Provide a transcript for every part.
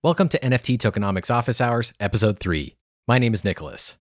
Welcome to NFT Tokenomics Office Hours, Episode 3. My name is Nicholas.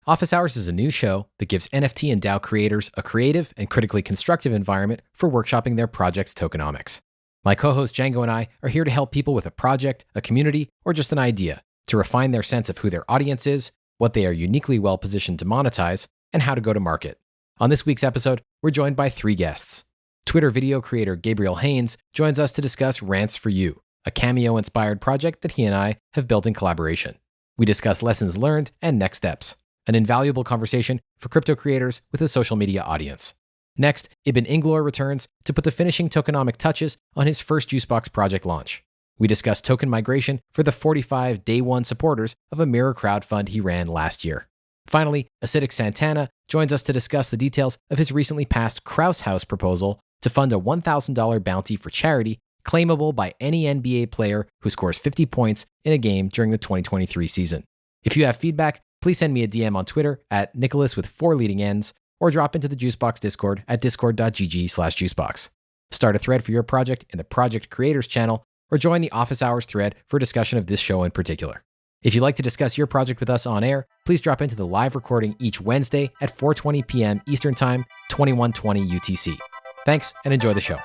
Office Hours is a new show that gives NFT and DAO creators a creative and critically constructive environment for workshopping their project's tokenomics. My co-host Jango and I are here to help people with a project, a community, or just an idea to refine their sense of who their audience is, what they are uniquely well positioned to monetize, and how to go to market. On this week's episode, we're joined by 3 guests. Twitter video creator Gabriel Haines joins us to discuss Rants for You, a Cameo-inspired project that he and I have built in collaboration. We discuss lessons learned and next steps, an invaluable conversation for crypto creators with a social media audience. Next, Ibn Inglor returns to put the finishing tokenomic touches on his first Juicebox project launch. We discuss token migration for the 45 day one supporters of a mirror crowdfund he ran last year. Finally, acidicsantana joins us to discuss the details of his recently passed Krause Haus proposal to fund a $1,000 bounty for charity claimable by any NBA player who scores 50 points in a game during the 2023 season. If you have feedback, please send me a DM on Twitter at Nicholas with 4 leading N's, or drop into the Juicebox Discord at discord.gg/juicebox. Start a thread for your project in the Project Creators channel, or join the Office Hours thread for a discussion of this show in particular. If you'd like to discuss your project with us on air, please drop into the live recording each Wednesday at 4:20 p.m. Eastern Time, 2120 UTC. Thanks, and enjoy the show.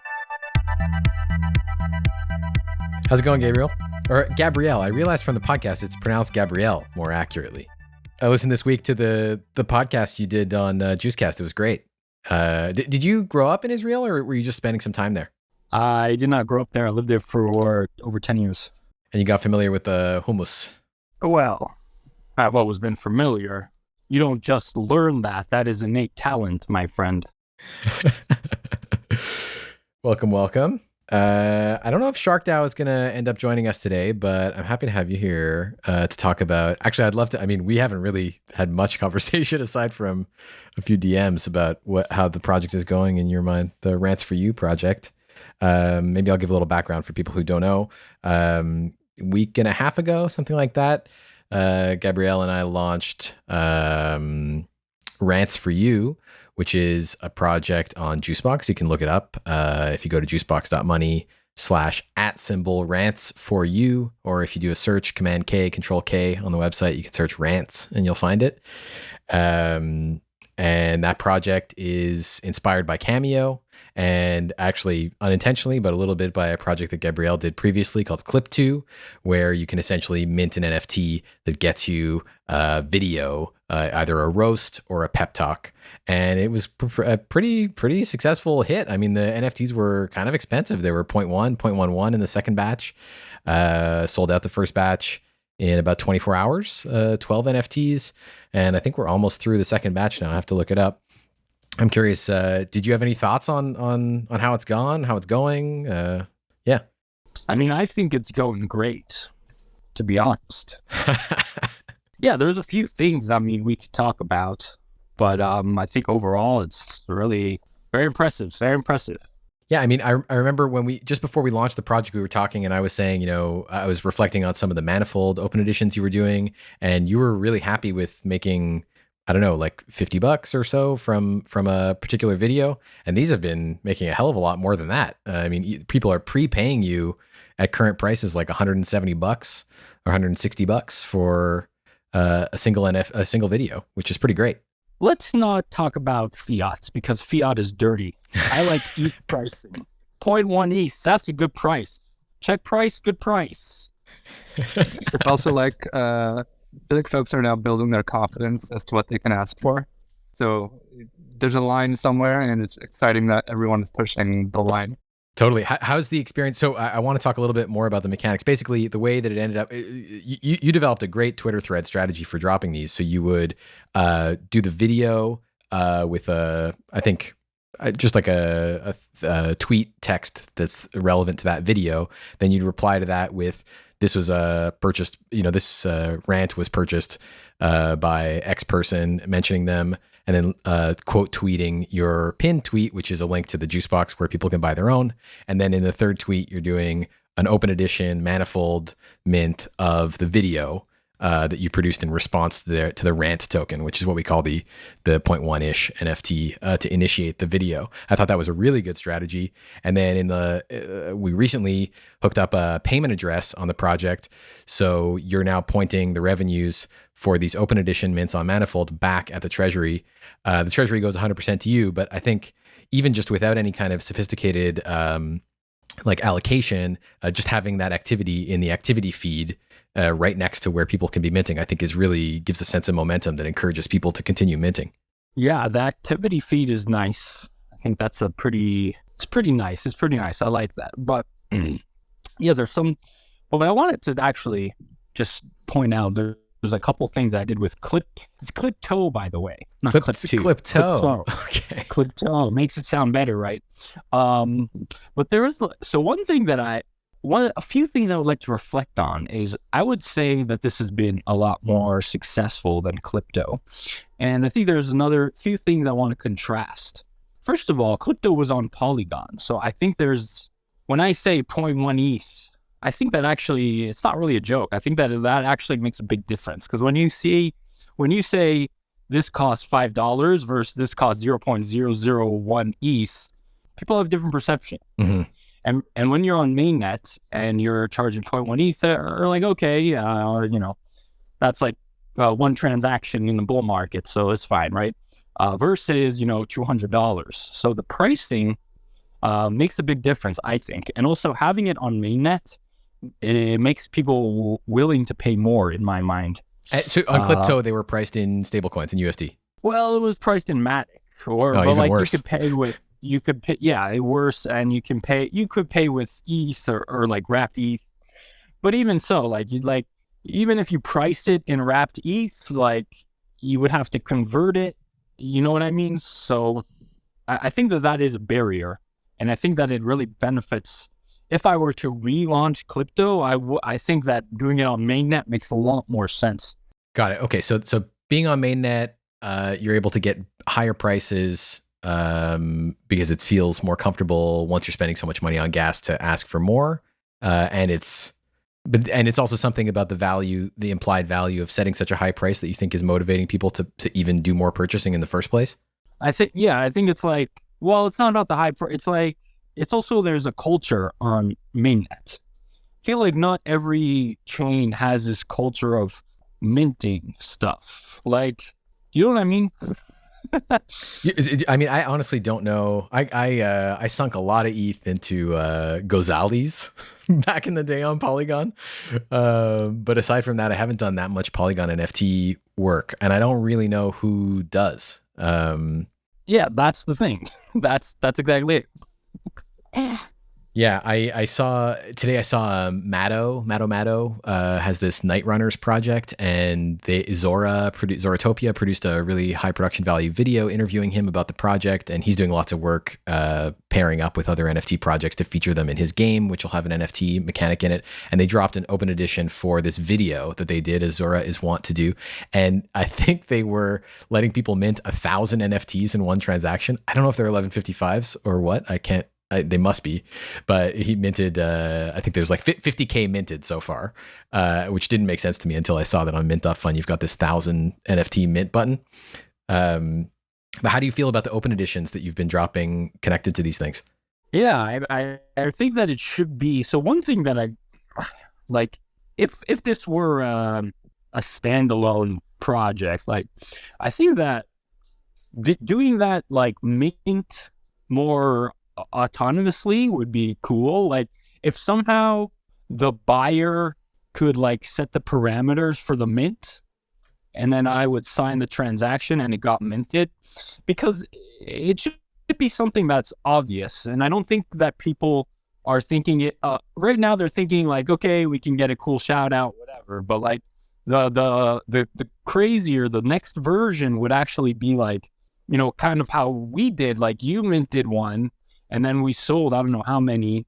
How's it going, Gabriel? Or Gabrielle. I realized from the podcast it's pronounced Gabrielle more accurately. I listened this week to the podcast you did on Juicecast. It was great. Did you grow up in Israel, or were you just spending some time there? I did not grow up there. I lived there for over 10 years. And you got familiar with the hummus? Well, I've always been familiar. You don't just learn that. That is innate talent, my friend. Welcome. I don't know if Shark DAO is going to end up joining us today, but I'm happy to have you here to talk about... Actually, I'd love to... I mean, we haven't really had much conversation aside from a few DMs about how the project is going in your mind, the Rants for You project. Maybe I'll give a little background for people who don't know. Week and a half ago, something like that, Gabrielle and I launched Rants for You, which is a project on Juicebox. You can look it up if you go to juicebox.money/@rants for you, or if you do a search, Command K, Control K on the website, you can search Rants and you'll find it. And that project is inspired by Cameo, and actually unintentionally, but a little bit by a project that Gabrielle did previously called Clip2, where you can essentially mint an NFT that gets you video, either a roast or a pep talk. And it was a pretty successful hit. I mean, the NFTs were kind of expensive. They were 0.11 in the second batch. Sold out the first batch in about 24 hours, 12 NFTs. And I think we're almost through the second batch now. I have to look it up. I'm curious, did you have any thoughts on how it's gone, how it's going? Yeah. I mean, I think it's going great, to be honest. Yeah, there's a few things, we could talk about, but I think overall it's really very impressive, very impressive. Yeah, I mean, I remember when just before we launched the project, we were talking and I was saying, I was reflecting on some of the manifold open editions you were doing, and you were really happy with making, I don't know, like $50 or so from a particular video. And these have been making a hell of a lot more than that. I mean, people are prepaying you at current prices like $170 or $160 for a single video, which is pretty great. Let's not talk about fiat, because fiat is dirty. I like ETH pricing. 0.1 ETH, that's a good price. Check price, good price. It's also like, I feel like folks are now building their confidence as to what they can ask for. So there's a line somewhere, and it's exciting that everyone is pushing the line. Totally. How's the experience? So I want to talk a little bit more about the mechanics. Basically, the way that it ended up, you developed a great Twitter thread strategy for dropping these. So you would do the video with just like a tweet text that's relevant to that video. Then you'd reply to that with, this was purchased, this rant was purchased by X person, mentioning them, and then quote tweeting your pinned tweet, which is a link to the Juicebox where people can buy their own. And then in the third tweet, you're doing an open edition manifold mint of the video that you produced in response to the Rant token, which is what we call the 0.1-ish NFT to initiate the video. I thought that was a really good strategy. And then we recently hooked up a payment address on the project, so you're now pointing the revenues for these open edition mints on Manifold back at the treasury. The treasury goes 100% to you, but I think even just without any kind of sophisticated like allocation, just having that activity in the activity feed right next to where people can be minting, I think gives a sense of momentum that encourages people to continue minting. Yeah, the activity feed is nice. I think it's pretty nice. It's pretty nice. I like that. But yeah, but I wanted to actually just point out there's a couple things I did with it's Clipto, by the way, not Clip2. Clipto. Okay. Clipto makes it sound better, right? But one thing a few things I would like to reflect on is I would say that this has been a lot more successful than Clipto. And I think there's another few things I want to contrast. First of all, Clipto was on Polygon. So I think when I say 0.1 ETH, I think that actually, it's not really a joke. I think that actually makes a big difference. Because when you say this costs $5 versus this costs 0.001 ETH, people have different perception. Mm-hmm. And when you're on mainnet and you're charging 0.1 ETH, they're like, okay, that's like one transaction in the bull market, so it's fine, right? Versus, $200. So the pricing makes a big difference, I think. And also having it on mainnet, it makes people willing to pay more, in my mind. So on Clipto, they were priced in stablecoins in USD. Well, it was priced in Matic, but like worse. You could pay worse, and you could pay with ETH or like wrapped ETH. But even so, even if you priced it in wrapped ETH, like you would have to convert it. You know what I mean? So I think that is a barrier, and I think that it really benefits. If I were to relaunch Clipto, I think that doing it on mainnet makes a lot more sense. Got it. Okay, so being on mainnet, you're able to get higher prices because it feels more comfortable once you're spending so much money on gas to ask for more, and it's also something about the implied value of setting such a high price that you think is motivating people to even do more purchasing in the first place. I think it's like, well, it's not about the high price. It's like, it's also, there's a culture on mainnet. I feel like not every chain has this culture of minting stuff. Like, you know what I mean? I mean, I honestly don't know. I sunk a lot of ETH into Gozali's back in the day on Polygon. But aside from that, I haven't done that much Polygon NFT work, and I don't really know who does. Yeah, that's the thing. That's exactly it. Yeah, I saw Matto has this Night Runners project, and Zoratopia produced a really high production value video interviewing him about the project, and he's doing lots of work pairing up with other NFT projects to feature them in his game, which will have an NFT mechanic in it. And they dropped an open edition for this video that they did, as Zora is wont to do. And I think they were letting people mint 1,000 NFTs in one transaction. I don't know if they're 1155s or what. They must be, but he minted, I think there's like 50K minted so far, which didn't make sense to me until I saw that on Mint.fun, you've got this 1,000 NFT mint button. But how do you feel about the open editions that you've been dropping connected to these things? Yeah, I think that it should be. So one thing that I like, if this were a standalone project, like I think that doing that, like mint more autonomously would be cool. Like if somehow the buyer could like set the parameters for the mint, and then I would sign the transaction and it got minted, because it should be something that's obvious. And I don't think that people are thinking it right now. They're thinking like, okay, we can get a cool shout out, whatever. But like the crazier, the next version would actually be like, kind of how we did. Like you minted one, and then we sold, I don't know how many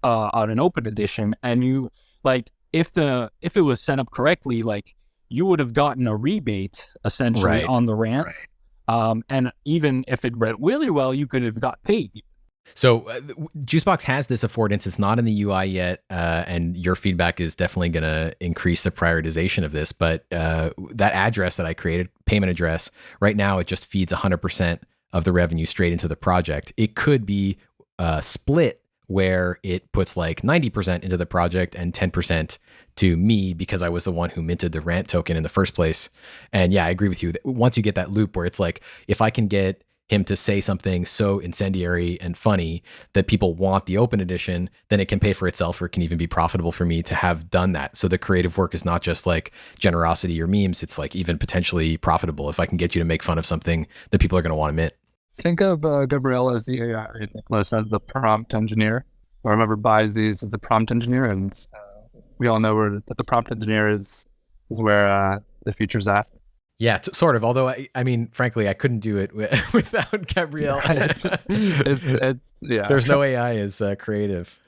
on an open edition. And you like, if it was set up correctly, like you would have gotten a rebate essentially on the rant. Right. And even if it read really well, you could have got paid. So Juicebox has this affordance. It's not in the UI yet, and your feedback is definitely going to increase the prioritization of this. But that address that I created, payment address, right now it just feeds 100% of the revenue straight into the project. It could be split where it puts like 90% into the project and 10% to me because I was the one who minted the Rant token in the first place. And yeah, I agree with you. Once you get that loop where it's like, if I can get him to say something so incendiary and funny that people want the open edition, then it can pay for itself, or it can even be profitable for me to have done that. So the creative work is not just like generosity or memes. It's like even potentially profitable if I can get you to make fun of something that people are going to want to mint. Think of Gabriel as the AI, Nicholas as the prompt engineer. I remember buys these as the prompt engineer, and we all know that the prompt engineer is where the future's at. Yeah, sort of. Although, I mean, frankly, I couldn't do it without Gabriel. Yeah. There's no AI as creative.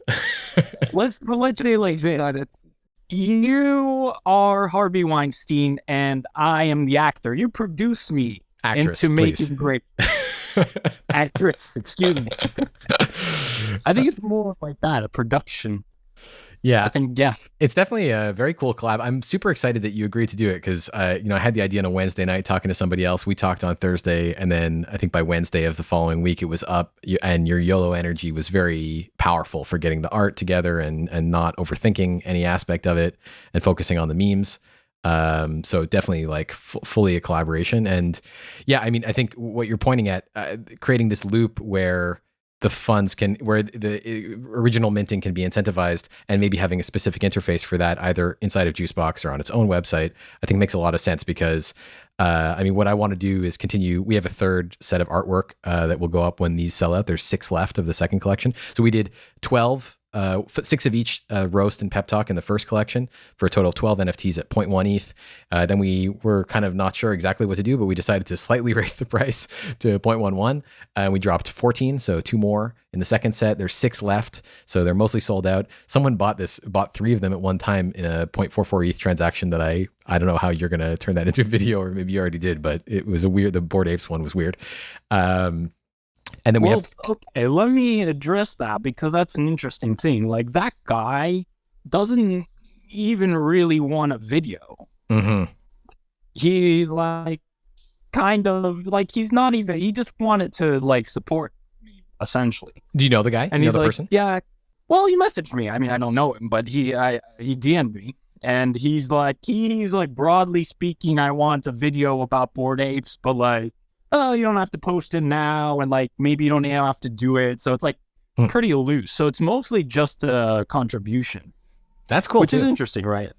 Let's say like this. You are Harvey Weinstein, and I am the actor. You produce me Actress, into please. making great actress. Excuse me. I think it's more like that, a production. Yeah, I think, yeah. It's definitely a very cool collab. I'm super excited that you agreed to do it because, I had the idea on a Wednesday night talking to somebody else. We talked on Thursday, and then I think by Wednesday of the following week, it was up, and your YOLO energy was very powerful for getting the art together and not overthinking any aspect of it and focusing on the memes. So definitely like fully a collaboration. And yeah, I mean, I think what you're pointing at, creating this loop where the funds where the original minting can be incentivized, and maybe having a specific interface for that either inside of Juicebox or on its own website, I think makes a lot of sense because, what I want to do is continue. We have a third set of artwork that will go up when these sell out. There's 6 left of the second collection. So we did 12, 6 of each roast and pep talk in the first collection for a total of 12 NFTs at 0.1 ETH. Then we were kind of not sure exactly what to do, but we decided to slightly raise the price to 0.11, and we dropped 14, so 2 more in the second set. There's 6 left, so they're mostly sold out. Someone bought 3 of them at one time in a 0.44 ETH transaction that I don't know how you're going to turn that into a video, or maybe you already did, but it was the Bored Apes one was weird. And then okay, let me address that because that's an interesting thing. Like, that guy doesn't even really want a video. Mm-hmm. He like kind of like he just wanted to like support me essentially. Do you know the guy? And you he's know the like, person? yeah. Well, he messaged me. I mean, I don't know him, but he DM'd me, and he's like broadly speaking, I want a video about Bored Apes, but like, oh, you don't have to post it now, and like maybe you don't even have to do it. So it's like pretty loose. So it's mostly just a contribution. That's cool, which too. is interesting, right?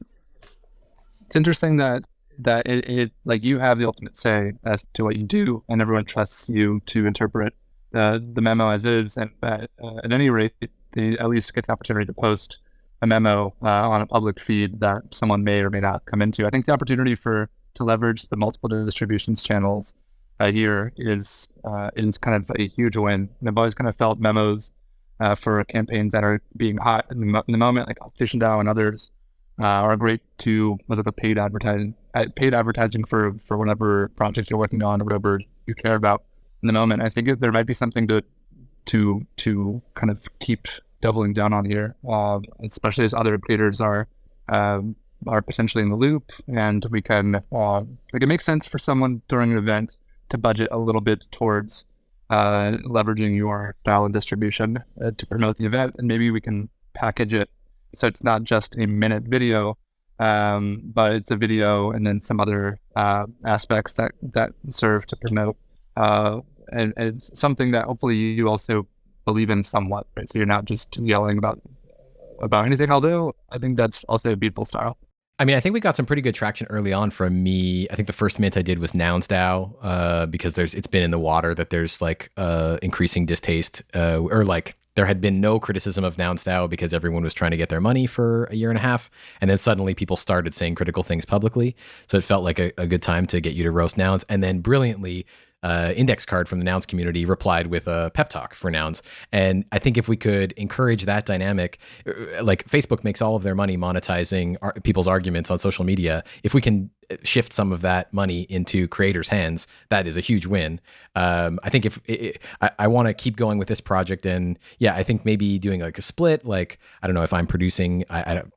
It's interesting that it like you have the ultimate say as to what you do, and everyone trusts you to interpret the memo as is. And at any rate, they at least get the opportunity to post a memo on a public feed that someone may or may not come into. I think the opportunity to leverage the multiple distributions channels here is kind of a huge win. And I've always kind of felt memos for campaigns that are being hot in the moment, like Competition DAO and others, are great to look at paid advertising for whatever project you're working on or whatever you care about in the moment. I think there might be something to kind of keep doubling down on here, especially as other creators are potentially in the loop, and we can it makes sense for someone during an event to budget a little bit towards leveraging your style and distribution to promote the event, and maybe we can package it so it's not just a minute video, but it's a video and then some other aspects that serve to promote, and it's something that hopefully you also believe in somewhat, right? So you're not just yelling about anything, although I think that's also a beautiful style. I mean, I think we got some pretty good traction early on from me. I think the first mint I did was Nouns DAO, because it's been in the water that there's like increasing distaste, or like there had been no criticism of Nouns DAO because everyone was trying to get their money for a year and a half. And then suddenly people started saying critical things publicly. So it felt like a good time to get you to roast Nouns. And then brilliantly, index card from the nouns community replied with a pep talk for nouns. And I think if we could encourage that dynamic, like Facebook makes all of their money monetizing people's arguments on social media. If we can shift some of that money into creators' hands, that is a huge win. I think I want to keep going with this project, and yeah, I think maybe doing like a split. Like, I don't know if I'm producing.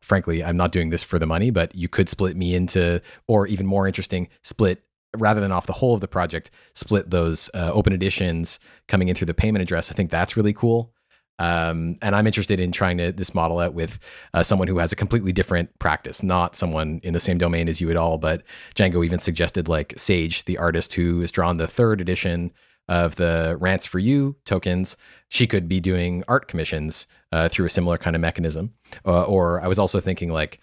Frankly, I'm not doing this for the money, but you could split me into, or even more interesting, split rather than off the whole of the project, split those open editions coming in through the payment address. I think that's really cool. And I'm interested in trying this model out with someone who has a completely different practice, not someone in the same domain as you at all. But Jango even suggested like Sage, the artist who has drawn the 3rd edition of the Rants for You tokens. She could be doing art commissions through a similar kind of mechanism. Or I was also thinking like,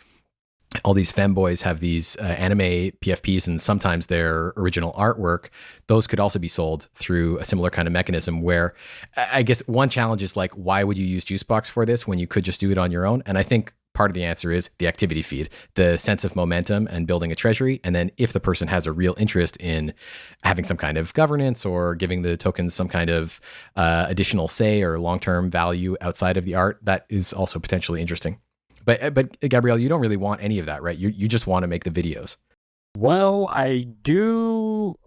all these femboys have these anime PFPs, and sometimes their original artwork, those could also be sold through a similar kind of mechanism where I guess one challenge is like, why would you use Juicebox for this when you could just do it on your own? And I think part of the answer is the activity feed, the sense of momentum and building a treasury. And then if the person has a real interest in having some kind of governance or giving the tokens some kind of additional say or long-term value outside of the art, that is also potentially interesting. But Gabriel, you don't really want any of that, right? You just want to make the videos. Well, I do.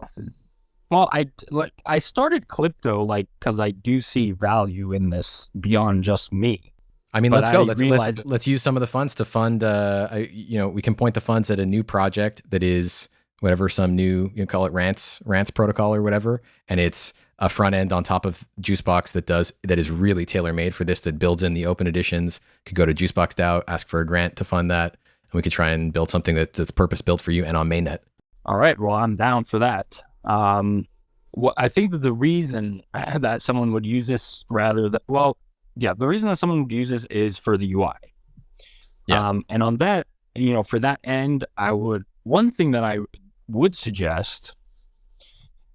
Well, I started Clipto because I do see value in this beyond just me. I mean, let's go. Let's use some of the funds to fund. We can point the funds at a new project that is whatever, some new, you can call it Rants protocol or whatever, and it's a front end on top of Juicebox that is really tailor made for this, that builds in the open editions. Could go to Juicebox DAO, ask for a grant to fund that, and we could try and build something that's purpose built for you and on mainnet. All right, well, I'm down for that. I think that the reason that someone would use this the reason that someone would use this is for the UI. Yeah. And on that, for that end, one thing that I would suggest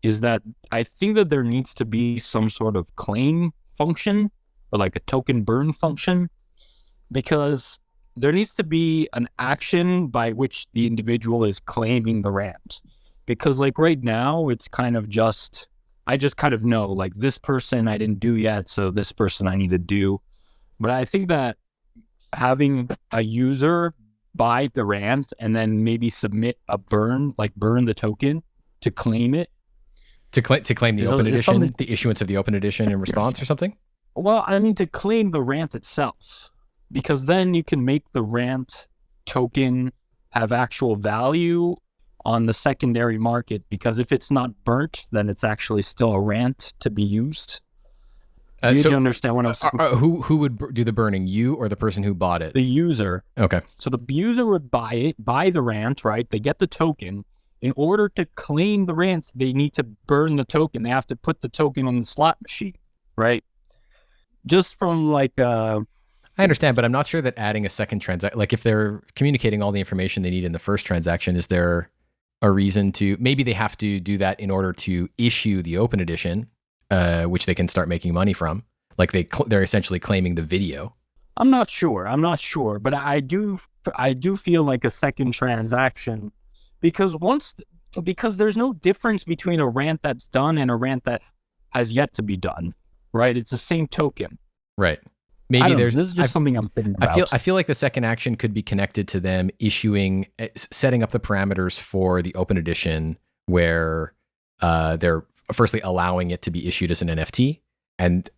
is that I think that there needs to be some sort of claim function or like a token burn function, because there needs to be an action by which the individual is claiming the rant. Because like right now, it's kind of I just kind of know like this person I didn't do yet, so this person I need to do. But I think that having a user buy the rant and then maybe submit a burn the token to claim it. To claim the open edition, the issuance of the open edition in response or something? Well, I mean to claim the rant itself, because then you can make the rant token have actual value on the secondary market, because if it's not burnt, then it's actually still a rant to be used. Do you understand what I'm saying? Who would do the burning, you or the person who bought it? The user. Okay. So the user would buy the rant, right? They get the token. In order to claim the rants, they need to burn the token. They have to put the token on the slot machine, right? Just from I understand, but I'm not sure that adding a second transaction, like if they're communicating all the information they need in the first transaction, is there a reason to, maybe they have to do that in order to issue the open edition, which they can start making money from. Like they're essentially claiming the video. I'm not sure, but I do feel like a second transaction, because there's no difference between a rant that's done and a rant that has yet to be done, right? It's the same token. Right. Maybe this is just something I'm thinking about. I feel like the second action could be connected to them setting up the parameters for the open edition, where they're firstly allowing it to be issued as an NFT, and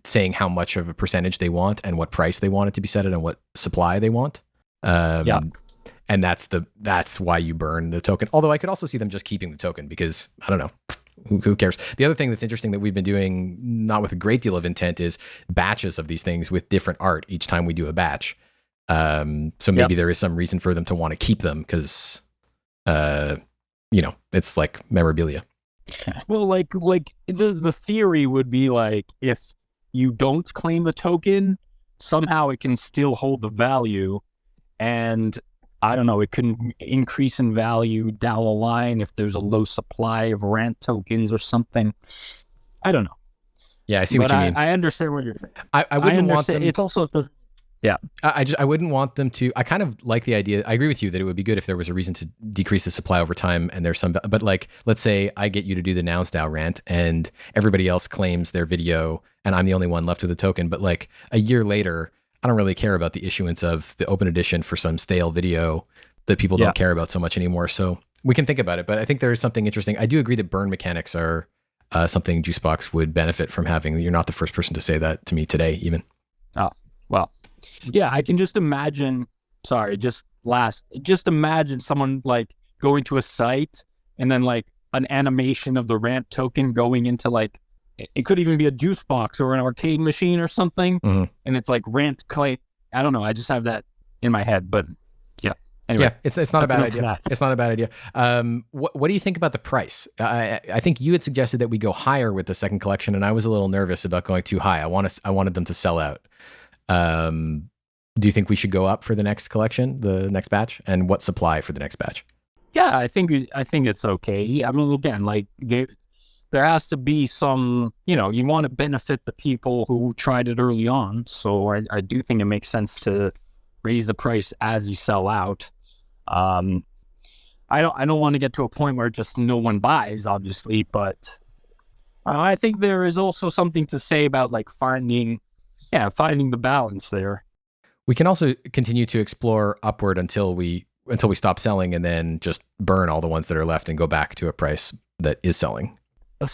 saying how much of a percentage they want and what price they want it to be set at and what supply they want. And that's why you burn the token. Although I could also see them just keeping the token, because I don't know. Who cares? The other thing that's interesting that we've been doing, not with a great deal of intent, is batches of these things with different art each time we do a batch. So maybe there is some reason for them to want to keep them, because, it's like memorabilia. Well, like the theory would be like, if you don't claim the token, somehow it can still hold the value, and I don't know, it can increase in value down the line if there's a low supply of rant tokens or something. I don't know. Yeah, I see what you mean. I understand what you're saying. I wouldn't want them. It's also Yeah. I wouldn't want them to. I kind of like the idea. I agree with you that it would be good if there was a reason to decrease the supply over time. And there's some, but like, let's say I get you to do the Nouns DAO rant and everybody else claims their video and I'm the only one left with a token. But like a year later, I don't really care about the issuance of the open edition for some stale video that people don't care about so much anymore. So we can think about it, but I think there is something interesting. I do agree that burn mechanics are something Juicebox would benefit from having. You're not the first person to say that to me today, even. Oh, well. Yeah, I can just imagine, just imagine someone like going to a site and then like an animation of the rant token going into like, it could even be a Juicebox or an arcade machine or something. Mm-hmm. And it's like rant clay. I don't know. I just have that in my head, but yeah. Anyway, yeah, it's not a bad idea. It's not a bad idea. What do you think about the price? I think you had suggested that we go higher with the second collection, and I was a little nervous about going too high. I wanted them to sell out. Do you think we should go up for the next collection, the next batch, and what supply for the next batch? Yeah, I think it's okay. I mean, again, like there has to be some, you want to benefit the people who tried it early on. So I do think it makes sense to raise the price as you sell out. I don't want to get to a point where just no one buys, obviously, but I think there is also something to say about like finding the balance there. We can also continue to explore upward until we stop selling, and then just burn all the ones that are left and go back to a price that is selling. I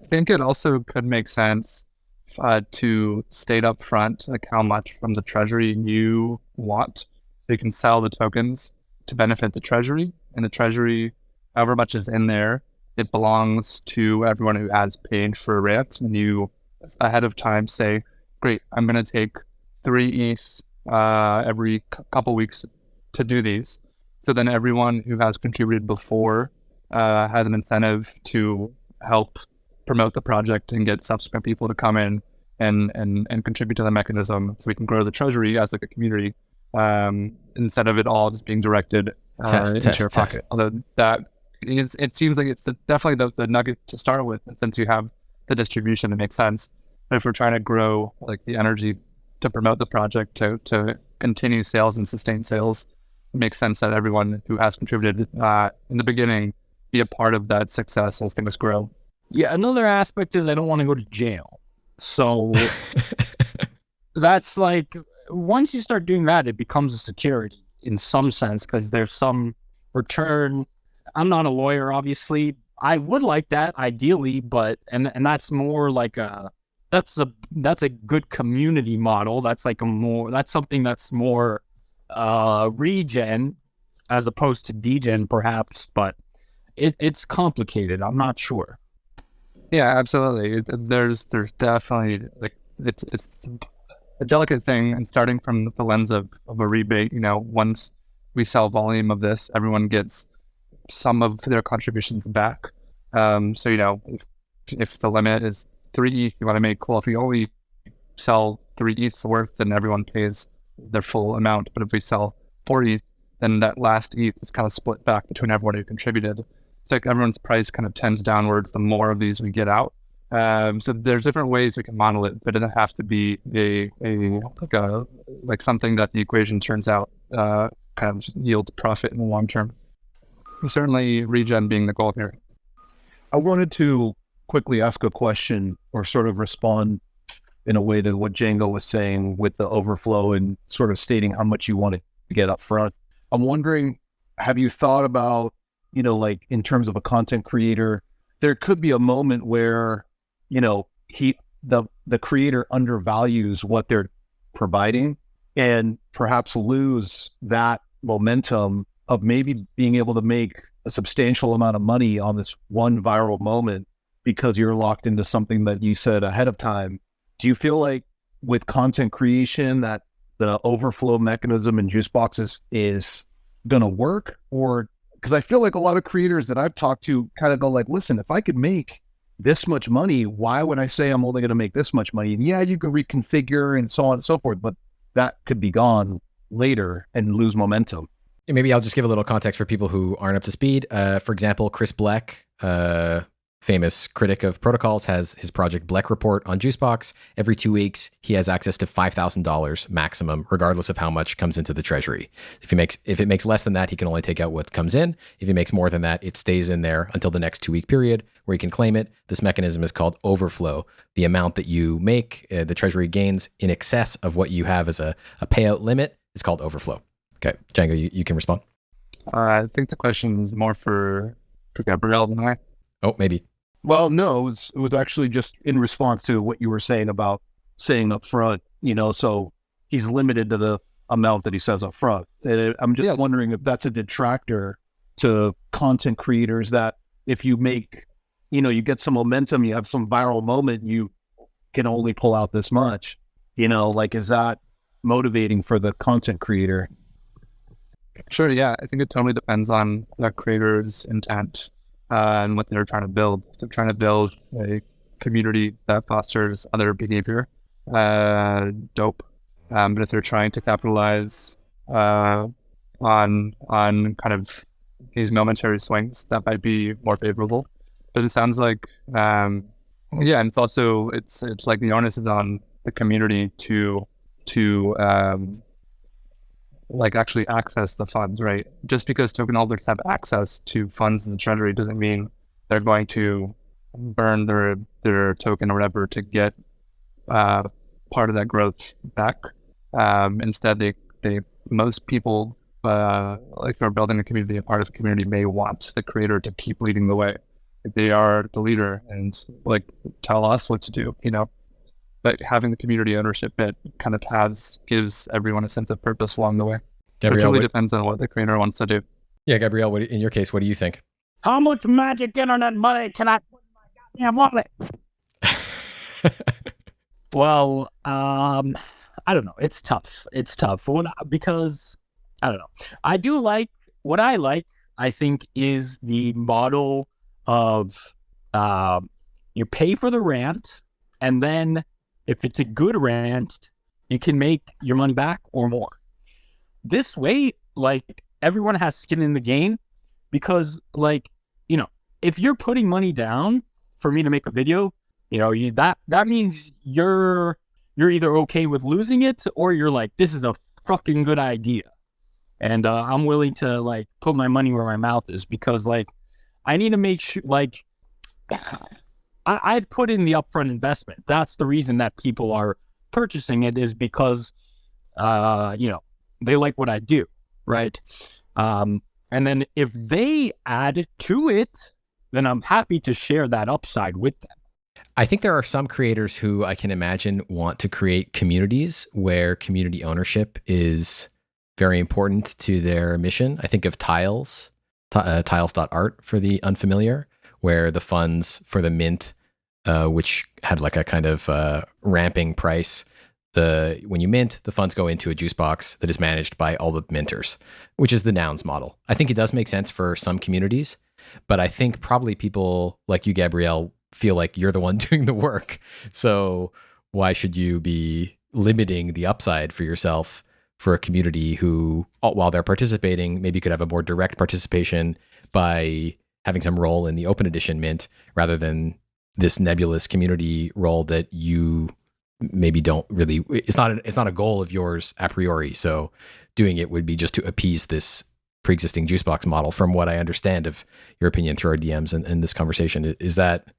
think it also could make sense to state up front like how much from the treasury you want, so you can sell the tokens to benefit the treasury, and the treasury, however much is in there, it belongs to everyone who has paid for a rant, and you ahead of time say, great, I'm going to take 3 ETH every couple weeks to do these. So then everyone who has contributed before has an incentive to help promote the project and get subsequent people to come in and contribute to the mechanism, so we can grow the treasury as like a community, instead of it all just being directed into your pocket. Although it seems like it's definitely the nugget to start with, and since you have the distribution, it makes sense. But if we're trying to grow like the energy to promote the project, to continue sales and sustain sales, it makes sense that everyone who has contributed in the beginning be a part of that success as things grow. Yeah, another aspect is I don't want to go to jail. So that's like, once you start doing that, it becomes a security in some sense, because there's some return. I'm not a lawyer, obviously. I would like that ideally, but and that's more like that's a good community model. That's like that's something that's more regen as opposed to degen perhaps, but it's complicated. I'm not sure. Yeah, absolutely. There's definitely like it's a delicate thing, and starting from the lens of a rebate, once we sell volume of this, everyone gets some of their contributions back. So if the limit is 3 ETH, you want to make cool. If you only sell 3 ETHs worth, then everyone pays their full amount. But if we sell 4 ETH, then that last ETH is kind of split back between everyone who contributed. It's like everyone's price kind of tends downwards the more of these we get out. So there's different ways we can model it, but it has to be like something that the equation turns out kind of yields profit in the long term. And certainly regen being the goal here. I wanted to quickly ask a question, or sort of respond in a way to what Jango was saying with the overflow and sort of stating how much you want to get up front. I'm wondering, have you thought about, like in terms of a content creator, there could be a moment where, the creator undervalues what they're providing and perhaps lose that momentum of maybe being able to make a substantial amount of money on this one viral moment because you're locked into something that you said ahead of time. Do you feel like with content creation that the overflow mechanism in Juicebox is going to work? Or because I feel like a lot of creators that I've talked to kind of go like, listen, if I could make this much money, why would I say I'm only going to make this much money? And yeah, you can reconfigure and so on and so forth, but that could be gone later and lose momentum. Maybe I'll just give a little context for people who aren't up to speed. For example, Chris Bleck, famous critic of protocols, has his Project Bleck report on Juicebox. Every 2 weeks, he has access to $5,000 maximum, regardless of how much comes into the treasury. If it makes less than that, he can only take out what comes in. If he makes more than that, it stays in there until the next 2-week period where he can claim it. This mechanism is called overflow. The amount that you make, the treasury gains in excess of what you have as a payout limit is called overflow. Okay, Jango, you can respond. I think the question is more for Gabriel than I. Oh, maybe. Well, no, it was actually just in response to what you were saying about saying up front, so he's limited to the amount that he says up front. And I'm just wondering if that's a detractor to content creators, that if you make, you get some momentum, you have some viral moment, you can only pull out this much, is that motivating for the content creator? Sure, yeah. I think it totally depends on the creator's intent and what they're trying to build. If they're trying to build a community that fosters other behavior, dope. But if they're trying to capitalize on kind of these momentary swings, that might be more favorable. But it sounds like, and it's also, it's like the onus is on the community to actually access the funds, right? Just because token holders have access to funds in the treasury doesn't mean they're going to burn their token or whatever to get part of that growth back. Instead, most people, if they're building a community, a part of the community may want the creator to keep leading the way. They are the leader and tell us what to do, But having the community ownership bit kind of gives everyone a sense of purpose along the way. Gabriel, it totally depends on what the creator wants to do. Yeah, Gabriel, in your case, what do you think? How much magic internet money can I put in my goddamn wallet? Well, I don't know. It's tough. Because I don't know. What I like, I think, is the model of you pay for the rant, and then if it's a good rant, you can make your money back or more. This way, everyone has skin in the game, because if you're putting money down for me to make a video, that means you're either okay with losing it, or you're like, this is a fucking good idea. And I'm willing to put my money where my mouth is, because I need to make sure I'd put in the upfront investment. That's the reason that people are purchasing it, is because, they like what I do, right? And then if they add to it, then I'm happy to share that upside with them. I think there are some creators who I can imagine want to create communities where community ownership is very important to their mission. I think of Tiles, tiles.art for the unfamiliar, where the funds for the mint, which had a kind of ramping price, when you mint, the funds go into a Juicebox that is managed by all the minters, which is the Nouns model. I think it does make sense for some communities, but I think probably people like you, Gabriel, feel like you're the one doing the work. So why should you be limiting the upside for yourself for a community who, while they're participating, maybe could have a more direct participation by having some role in the open edition mint, rather than this nebulous community role that you maybe don't really, it's not a goal of yours a priori. So doing it would be just to appease this pre-existing Juicebox model, from what I understand of your opinion through our DMs and this conversation. Is that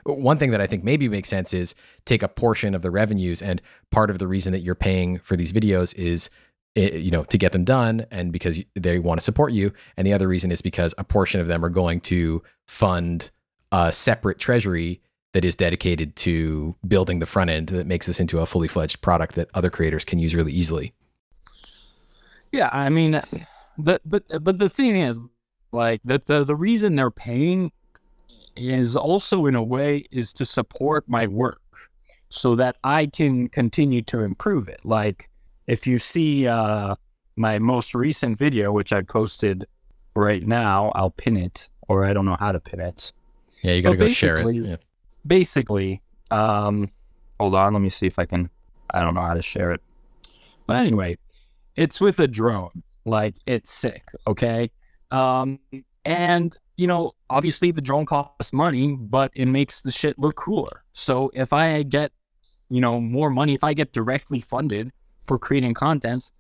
one thing that I think maybe makes sense is take a portion of the revenues, and part of the reason that you're paying for these videos is, to get them done, and because they want to support you. And the other reason is because a portion of them are going to fund a separate treasury that is dedicated to building the front end that makes this into a fully fledged product that other creators can use really easily. Yeah, I mean, but the thing is, the reason they're paying is also, in a way, is to support my work so that I can continue to improve it. If you see my most recent video, which I posted right now, I'll pin it, or I don't know how to pin it. Yeah, you gotta go share it. Yeah. Basically, hold on, let me see if I can, I don't know how to share it. But anyway, it's with a drone. It's sick, okay? And obviously the drone costs money, but it makes the shit look cooler. So if I get, more money, if I get directly funded for creating content,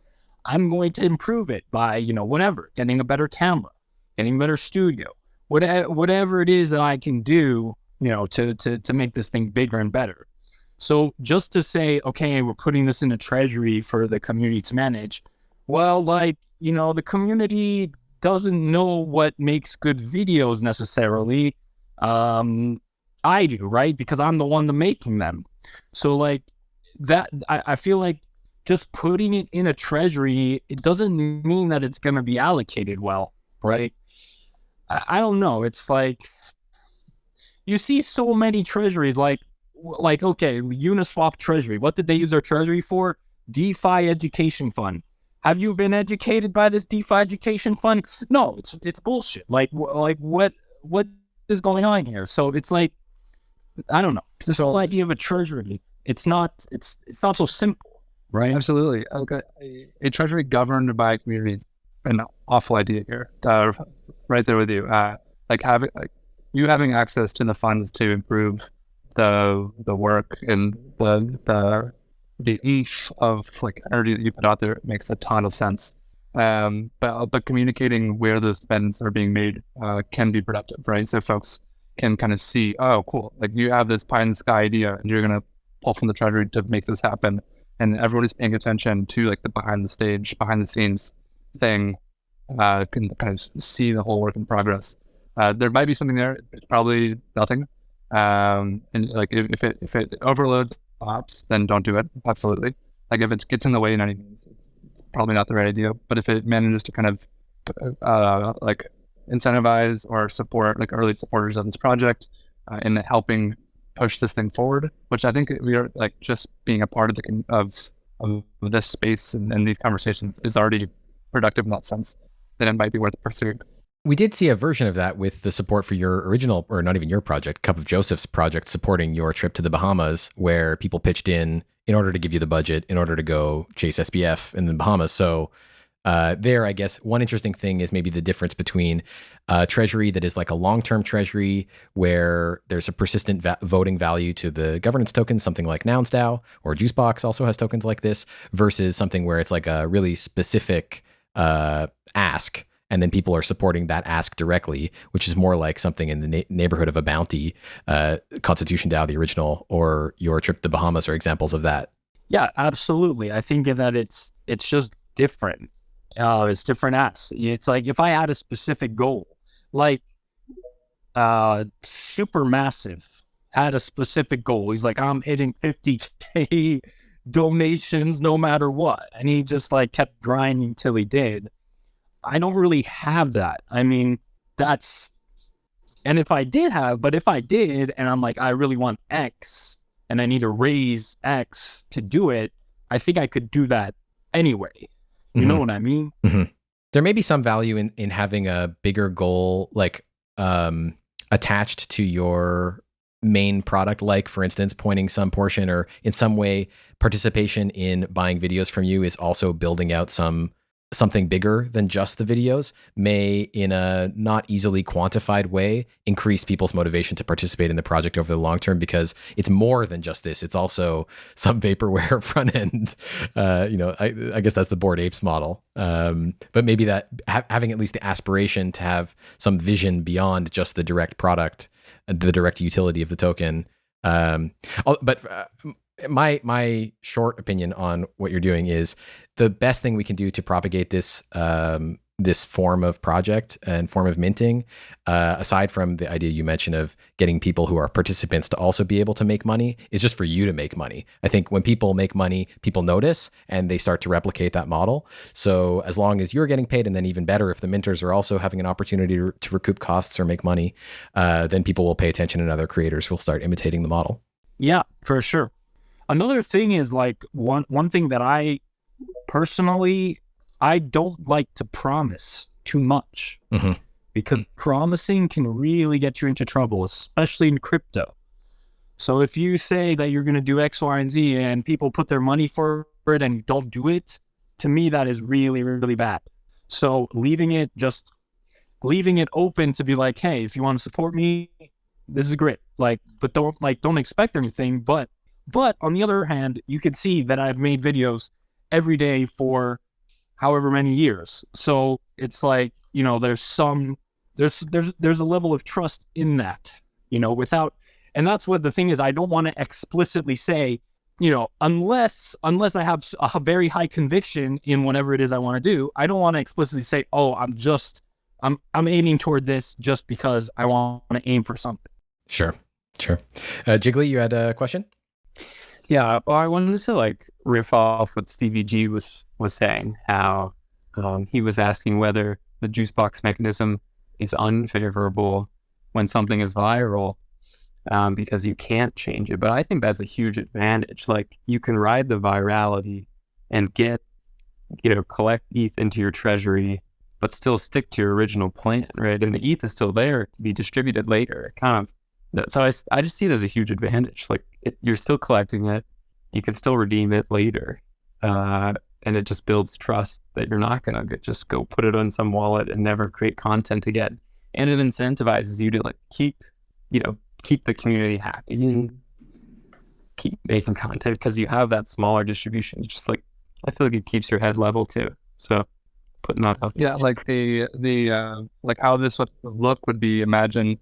I'm going to improve it by, whatever, getting a better camera, getting a better studio, whatever it is that I can do, to make this thing bigger and better. So just to say, okay, we're putting this in a treasury for the community to manage. Well, the community doesn't know what makes good videos necessarily. I do, right? Because I'm the one making them. So that, I feel like just putting it in a treasury, it doesn't mean that it's going to be allocated well, right? I don't know. It's you see so many treasuries, okay, Uniswap treasury. What did they use their treasury for? DeFi education fund. Have you been educated by this DeFi education fund? No, it's bullshit. What is going on here? So it's I don't know. This whole idea of a treasury, it's not so simple, right? Absolutely. Okay. A treasury governed by a community, an awful idea here. Right there with you. Having access to the funds to improve the work and the ease of energy that you put out there makes a ton of sense. But communicating where those spends are being made can be productive, right? So folks can kind of see, oh, cool, you have this pie in the sky idea and you're gonna pull from the treasury to make this happen, and everybody's paying attention to the behind the scenes thing. Can kind of see the whole work in progress. There might be something there. It's probably nothing. And if it overloads ops, then don't do it. Absolutely. If it gets in the way in any means, it's probably not the right idea. But if it manages to kind of incentivize or support early supporters of this project in helping push this thing forward, which I think we are just being a part of this space and these conversations is already productive in that sense, then it might be worth pursuing. We did see a version of that with the support for your original, or not even your project, Cup of Joseph's project supporting your trip to the Bahamas, where people pitched in order to give you the budget, in order to go chase SBF in the Bahamas. So there, I guess, one interesting thing is maybe the difference between a treasury that is a long-term treasury where there's a persistent voting value to the governance tokens, something like NounsDAO, or Juicebox also has tokens like this, versus something where it's a really specific ask, and then people are supporting that ask directly, which is more like something in the neighborhood of a bounty. Constitution DAO, the original, or your trip to the Bahamas are examples of that. Yeah, absolutely. I think that it's just different. It's different asks. It's if I had a specific goal, Supermassive had a specific goal. He's I'm hitting 50K donations no matter what, and he just kept grinding till he did. I don't really have that. I mean, and if I did, and I'm I really want X and I need to raise X to do it, I think I could do that anyway. You know what I mean? Mm-hmm. There may be some value in having a bigger goal, attached to your main product, for instance, pointing some portion or in some way participation in buying videos from you is also building out something bigger than just the videos, may, in a not easily quantified way, increase people's motivation to participate in the project over the long term, because it's more than just this. It's also some vaporware front end. I guess that's the Bored Apes model. But maybe that having at least the aspiration to have some vision beyond just the direct product, the direct utility of the token. My short opinion on what you're doing is the best thing we can do to propagate this this form of project and form of minting, aside from the idea you mentioned of getting people who are participants to also be able to make money, is just for you to make money. I think when people make money, people notice and they start to replicate that model. So as long as you're getting paid, and then even better, if the minters are also having an opportunity to recoup costs or make money, then people will pay attention and other creators will start imitating the model. Yeah, for sure. Another thing is one thing that I personally, I don't like to promise too much, because promising can really get you into trouble, especially in crypto. So if you say that you're going to do X, Y, and Z and people put their money for it and don't do it, to me, that is really, really bad. So leaving it just leaving it open to be like, hey, if you want to support me, this is great. Like, but don't expect anything. But on the other hand, you can see that I've made videos every day for however many years. So it's like, you know, there's a level of trust in that, you know, and that's what the thing is. I don't want to explicitly say, you know, unless I have a very high conviction in whatever it is I want to do, I don't want to explicitly say, oh, I'm aiming toward this just because I want to aim for something. Sure. Jiggly, you had a question? Yeah, well, I wanted to like riff off what Stevie G was saying, how he was asking whether the Juicebox mechanism is unfavorable when something is viral, because you can't change it. But I think that's a huge advantage. Like, you can ride the virality and get, you know, collect ETH into your treasury, but still stick to your original plan, right? And the ETH is still there to be distributed later. So I just see it as a huge advantage. Like, you're still collecting it, you can still redeem it later, and it just builds trust that you're not going to just go put it on some wallet and never create content again. And it incentivizes you to like keep the community happy and keep making content because you have that smaller distribution. It's just like, I feel like it keeps your head level too. So putting that out. Yeah, like the like how this would look would be, imagine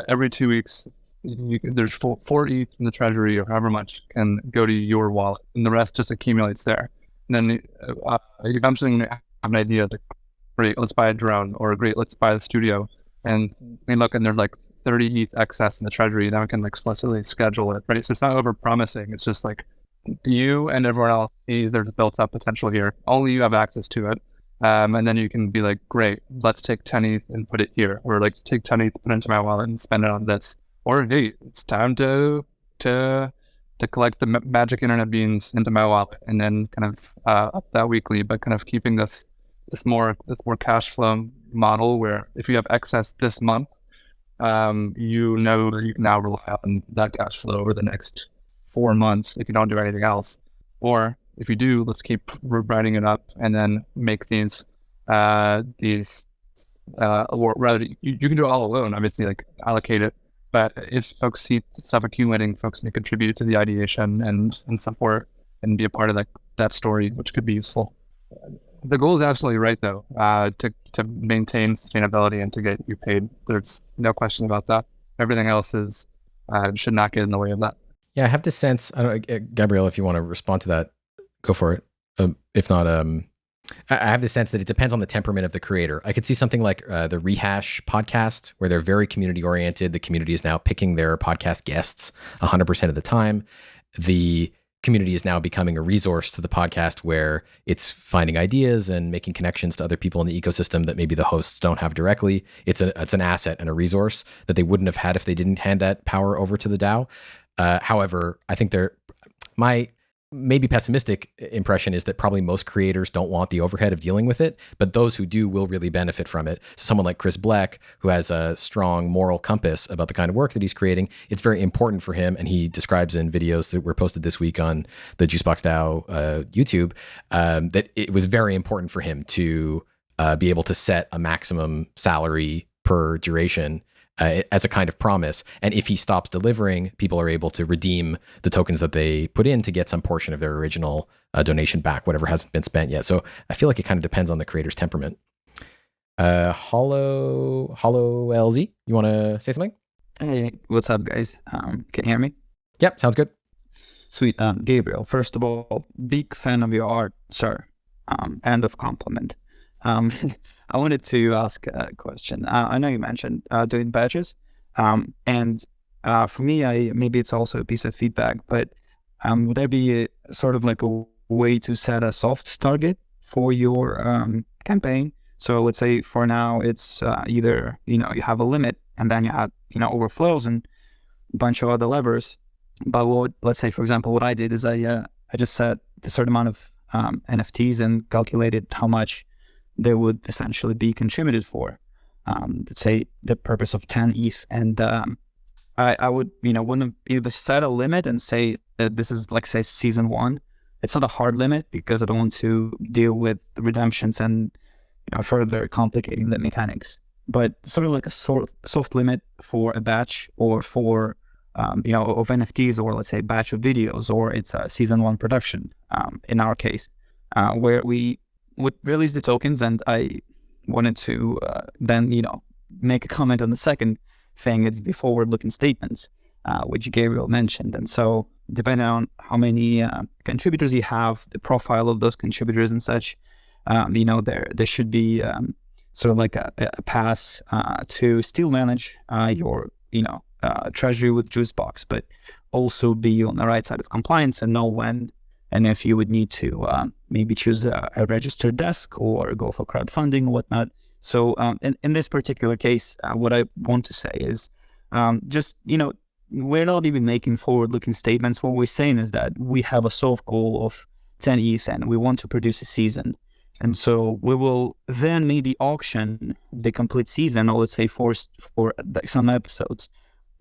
every 2 weeks there's 4 ETH in the treasury or however much can go to your wallet, and the rest just accumulates there. And then eventually you have an idea like, great, let's buy a drone, or great, let's buy a studio, and we look and there's like 30 ETH excess in the treasury. Now we can explicitly schedule it, right? So it's not over promising. It's just like, you and everyone else sees there's built up potential here. Only you have access to it. And then you can be like, great, let's take 10 ETH and put it here, or like take 10 ETH, put it into my wallet and spend it on this. Or hey, it's time to collect the magic internet beans into my wallet, and then kind of up that weekly, but kind of keeping this more cash flow model where if you have excess this month, you know that you can now rely on that cash flow over the next 4 months if you don't do anything else. Or if you do, let's keep writing it up and then make these or rather, you can do it all alone, obviously, like allocate it. But if folks see stuff accumulating, folks may contribute to the ideation and support and be a part of that story, which could be useful. The goal is absolutely right, though, to maintain sustainability and to get you paid. There's no question about that. Everything else should not get in the way of that. Yeah, I have this sense, I don't know, Gabriel, if you want to respond to that, go for it. If not, I have the sense that it depends on the temperament of the creator. I could see something like the Rehash podcast, where they're very community oriented. The community is now picking their podcast guests 100% of the time. The community is now becoming a resource to the podcast, where it's finding ideas and making connections to other people in the ecosystem that maybe the hosts don't have directly. It's an asset and a resource that they wouldn't have had if they didn't hand that power over to the DAO. However, I think my maybe pessimistic impression is that probably most creators don't want the overhead of dealing with it, but those who do will really benefit from it. Someone like Chris Black, who has a strong moral compass about the kind of work that he's creating, it's very important for him, and he describes in videos that were posted this week on the Juicebox DAO YouTube, that it was very important for him to be able to set a maximum salary per duration as a kind of promise. And if he stops delivering, people are able to redeem the tokens that they put in to get some portion of their original donation back, whatever hasn't been spent yet. So I feel like it kind of depends on the creator's temperament. Hollow LZ, you want to say something? Hey, what's up, guys? Can you hear me? Yep, sounds good. Sweet. Gabriel, first of all, big fan of your art, sir. End of compliment. I wanted to ask a question. I know you mentioned doing badges, and for me, maybe it's also a piece of feedback, but would there be a sort of like a way to set a soft target for your campaign? So let's say for now, it's either, you have a limit and then you have, overflows and a bunch of other levers. But let's say, for example, what I did is I just set a certain amount of NFTs and calculated how much they would essentially be contributed for, let's say the purpose of 10 ETH. And I would, wouldn't either set a limit and say that this is, like, say, season 1. It's not a hard limit because I don't want to deal with the redemptions and, further complicating the mechanics. But sort of like a soft limit for a batch or for of NFTs, or let's say batch of videos, or it's a season 1 production in our case, where we would release the tokens. And I wanted to then make a comment on the second thing. It's the forward-looking statements, which Gabriel mentioned. And so depending on how many contributors you have, the profile of those contributors and such, there should be sort of like a pass to still manage your treasury with Juicebox, but also be on the right side of compliance and know when and if you would need to maybe choose a registered desk or go for crowdfunding or whatnot. So in this particular case, what I want to say is we're not even making forward-looking statements. What we're saying is that we have a soft goal of 10 ETH and we want to produce a season. And so we will then maybe auction the complete season, or let's say for some episodes,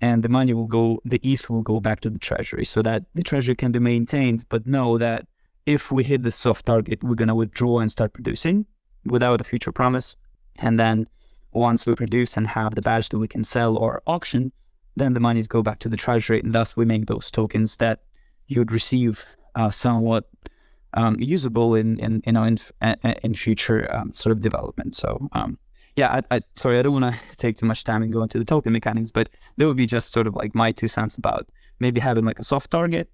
and the money the ETH will go back to the treasury so that the treasury can be maintained, but know that if we hit the soft target, we're going to withdraw and start producing without a future promise. And then once we produce and have the badge that we can sell or auction, then the monies go back to the treasury, and thus we make those tokens that you'd receive somewhat usable in future sort of development. So sorry, I don't want to take too much time and go into the token mechanics, but that would be just sort of like my 2 cents about maybe having like a soft target,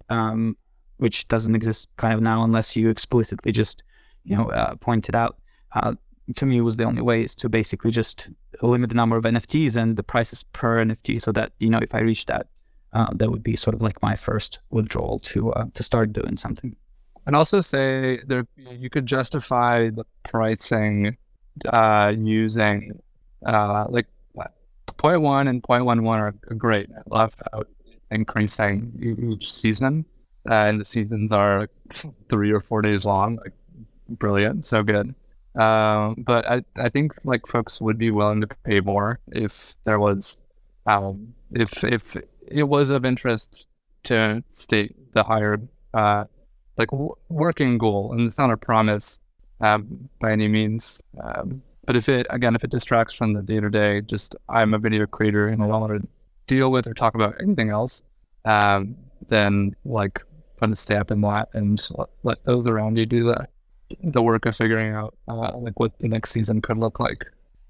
which doesn't exist kind of now unless you explicitly just point it out. To me, was the only way is to basically just limit the number of NFTs and the prices per NFT, so that if I reach that, that would be sort of like my first withdrawal to start doing something. And also say you could justify the pricing using like 0.1 and 0.11 are great. I love how increasing each season, and the seasons are 3 or 4 days long. Like, brilliant, so good. But I think like folks would be willing to pay more if there was if it was of interest to state the higher working goal, and it's not a promise by any means. But if it distracts from the day-to-day, just I'm a video creator and I don't want to deal with or talk about anything else, then like put a stamp in that and let those around you do the work of figuring out like what the next season could look like.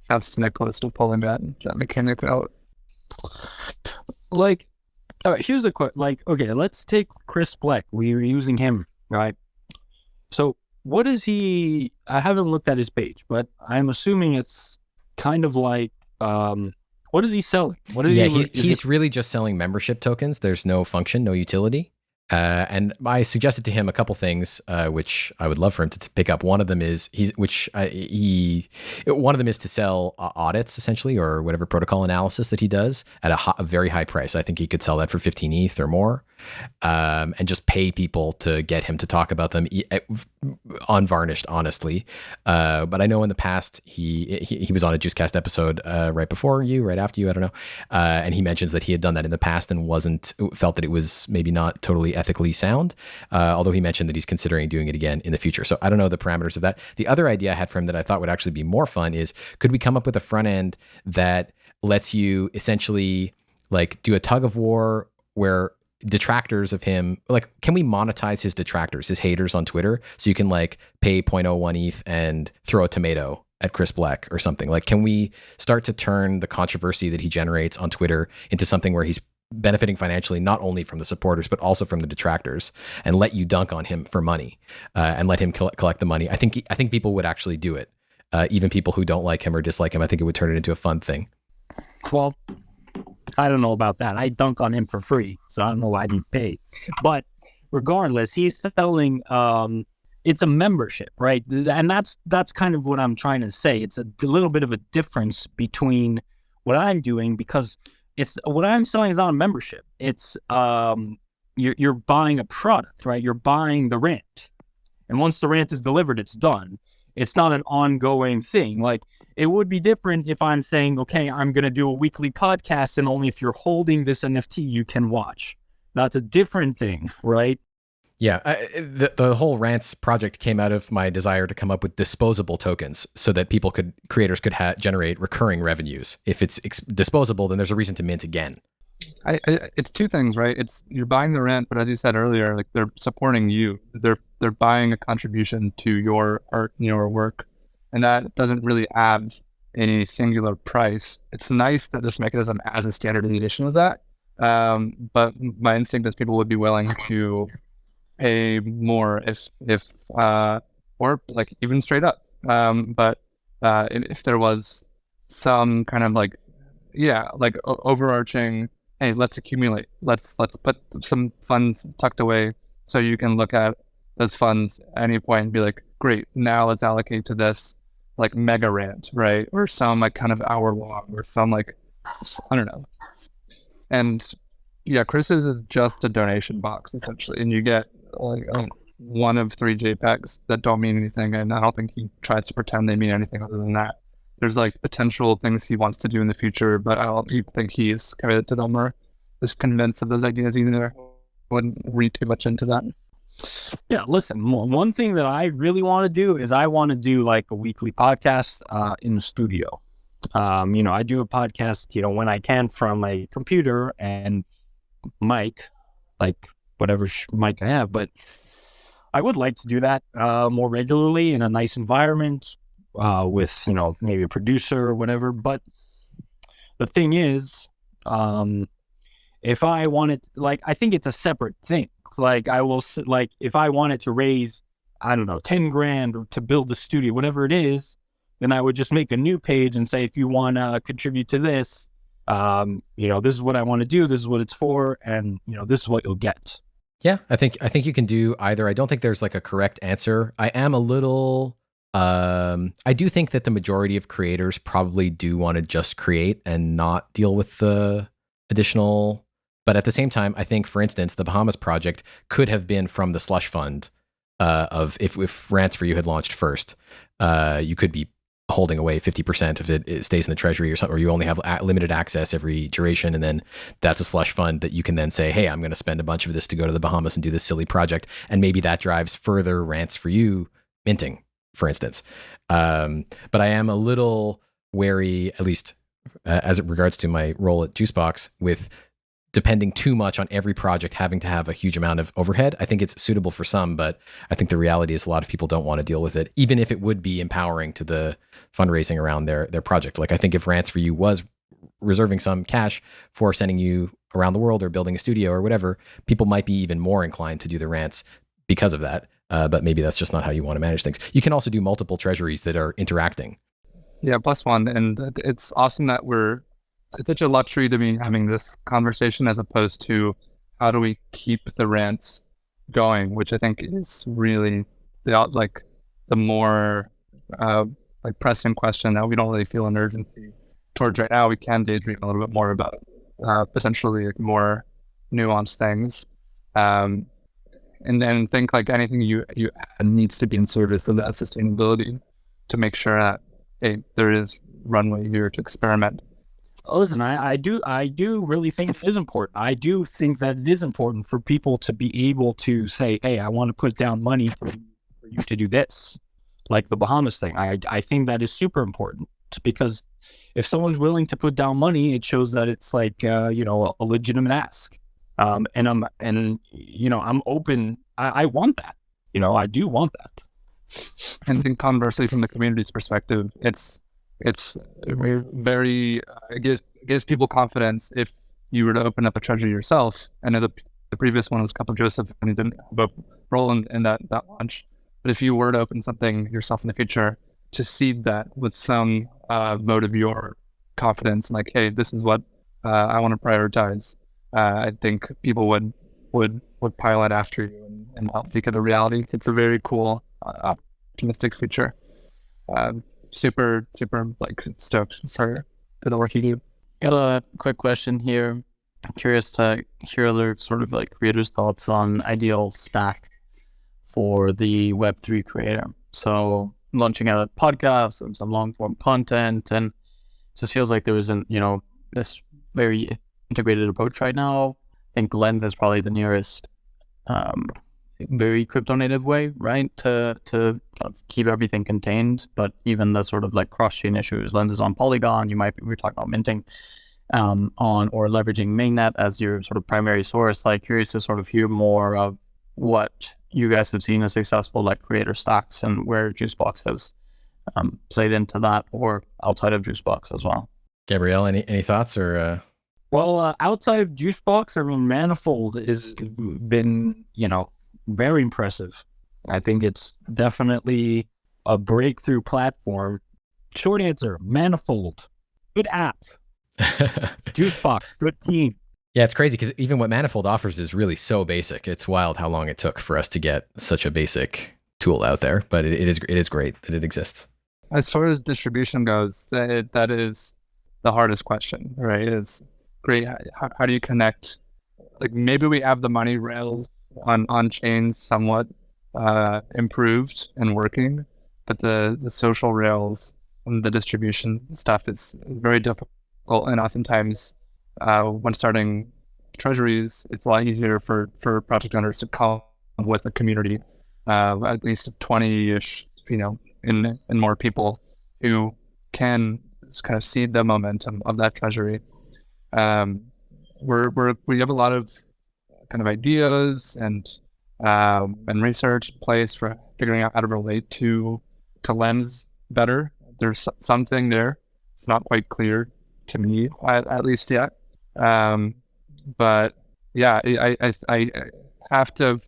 That's Nicholas for pulling that mechanic out. Like, here's a question. Like, okay, let's take Chris Bleck. We were using him, right? So what is he? I haven't looked at his page, but I'm assuming it's kind of like, what is he selling? What is he's really just selling membership tokens. There's no function, no utility. And I suggested to him a couple things, which I would love for him to pick up. One of them is one of them is to sell audits, essentially, or whatever protocol analysis that he does at a very high price. I think he could sell that for 15 ETH or more, and just pay people to get him to talk about them unvarnished, honestly. But I know in the past he was on a Juicecast episode right after you, I don't know, and he mentions that he had done that in the past and felt that it was maybe not totally ethically sound, although he mentioned that he's considering doing it again in the future. So I don't know the parameters of that. The other idea I had for him that I thought would actually be more fun is, could we come up with a front end that lets you essentially like do a tug of war where detractors of him, like, can we monetize his detractors, his haters on Twitter, so you can like pay 0.01 ETH and throw a tomato at Chris Bleck or something? Like, can we start to turn the controversy that he generates on Twitter into something where he's benefiting financially, not only from the supporters, but also from the detractors, and let you dunk on him for money, and let him collect the money? I think people would actually do it. Even people who don't like him or dislike him, I think it would turn it into a fun thing. Well, I don't know about that. I dunk on him for free, so I don't know why he'd pay. But regardless, he's selling, it's a membership, right? And that's kind of what I'm trying to say. It's a little bit of a difference between what I'm doing, because what I'm selling is not a membership. It's you're buying a product, right? You're buying the rant, and once the rant is delivered, it's done. It's not an ongoing thing. Like, it would be different if I'm saying, okay, I'm going to do a weekly podcast, and only if you're holding this NFT you can watch. That's a different thing, right? Yeah, the whole Rants project came out of my desire to come up with disposable tokens so that creators could generate recurring revenues. If it's disposable, then there's a reason to mint again. It's two things, right? It's you're buying the rent, but as you said earlier, like they're supporting you. They're buying a contribution to your art, your work, and that doesn't really add any singular price. It's nice that this mechanism has a standard deviation of that, but my instinct is people would be willing to pay more if or like even straight up. But if there was some kind of like overarching, hey, let's accumulate, let's put some funds tucked away so you can look at those funds at any point and be like, great, now let's allocate to this like mega rant, right? Or some like kind of hour long, or some like, I don't know. And yeah, Chris's is just a donation box essentially, and you get like one of 3 JPEGs that don't mean anything, and I don't think he tries to pretend they mean anything other than that. There's like potential things he wants to do in the future, but I don't think he's committed to them or is convinced of those ideas either. Wouldn't read too much into that. Yeah, listen, one thing that I really want to do is I want to do like a weekly podcast in the studio. I do a podcast, when I can from my computer and mic, like whatever mic I have, but I would like to do that more regularly in a nice environment with, maybe a producer or whatever. But the thing is, if I wanted, I think it's a separate thing. If I wanted to raise, I don't know, 10 grand to build a studio, whatever it is, then I would just make a new page and say, if you want to contribute to this, this is what I want to do, this is what it's for, and, this is what you'll get. Yeah, I think you can do either. I don't think there's like a correct answer. I am a little, I do think that the majority of creators probably do want to just create and not deal with the additional. But at the same time, I think, for instance, the Bahamas project could have been from the slush fund of if Rants for You had launched first. You could be holding away 50% of it stays in the treasury or something, or you only have limited access every duration, and then that's a slush fund that you can then say, hey, I'm going to spend a bunch of this to go to the Bahamas and do this silly project, and maybe that drives further Rants for You minting, for instance. But I am a little wary, at least as it regards to my role at Juicebox, with depending too much on every project having to have a huge amount of overhead. I think it's suitable for some, but I think the reality is a lot of people don't want to deal with it, even if it would be empowering to the fundraising around their project. Like, I think if Rants for You was reserving some cash for sending you around the world or building a studio or whatever, people might be even more inclined to do the rants because of that. But maybe that's just not how you want to manage things. You can also do multiple treasuries that are interacting. Yeah, +1. And it's awesome that it's such a luxury to be having this conversation as opposed to how do we keep the rants going, which I think is really the more pressing question that we don't really feel an urgency towards right now. We can daydream a little bit more about potentially more nuanced things, and then think like anything you add needs to be in service of that sustainability to make sure that, hey, there is runway here to experiment. Listen, I do really think it is important. I do think that it is important for people to be able to say, hey, I want to put down money for you to do this, like the Bahamas thing. I think that is super important, because if someone's willing to put down money, it shows that it's like, a legitimate ask. And I'm open. I want that. I do want that. And then conversely, from the community's perspective, it's very it gives people confidence. If you were to open up a treasury yourself, I know the previous one was Cup of Joseph and he didn't have a role in that launch, but if you were to open something yourself in the future, to seed that with some vote of your confidence, like, hey, this is what I want to prioritize, I think people would pile it after you and help make it a reality. It's a very cool optimistic future. Super stoked for the work you do. Got a quick question here. I'm curious to hear other sort of creators' thoughts on ideal stack for the Web3 creator. So launching out a podcast and some long form content, and it just feels like there isn't, this very integrated approach right now. I think Lens is probably the nearest very crypto native way, right? To kind of keep everything contained, but even the sort of like cross-chain issues, Lens is on Polygon, we're talking about minting on or leveraging mainnet as your sort of primary source. Like, curious to sort of hear more of what you guys have seen as successful like creator stacks and where Juicebox has played into that, or outside of Juicebox as well. Gabriel, any thoughts or? Well, outside of Juicebox, I mean, Manifold has been, very impressive. I think it's definitely a breakthrough platform. Short answer, Manifold, good app. Juicebox, good team. Yeah, it's crazy because even what Manifold offers is really so basic. It's wild how long it took for us to get such a basic tool out there, but it is great that it exists. As far as distribution goes, that is the hardest question, right? It's great. How do you connect? Like, maybe we have the money rails on chains somewhat improved and working, but the social rails and the distribution stuff is very difficult. And oftentimes when starting treasuries, it's a lot easier for project owners to come with a community, at least 20-ish, and more people who can kind of seed the momentum of that treasury. We have a lot of kind of ideas and research in place for figuring out how to relate to Lens better. There's something there. It's not quite clear to me, at least yet. But yeah, I have to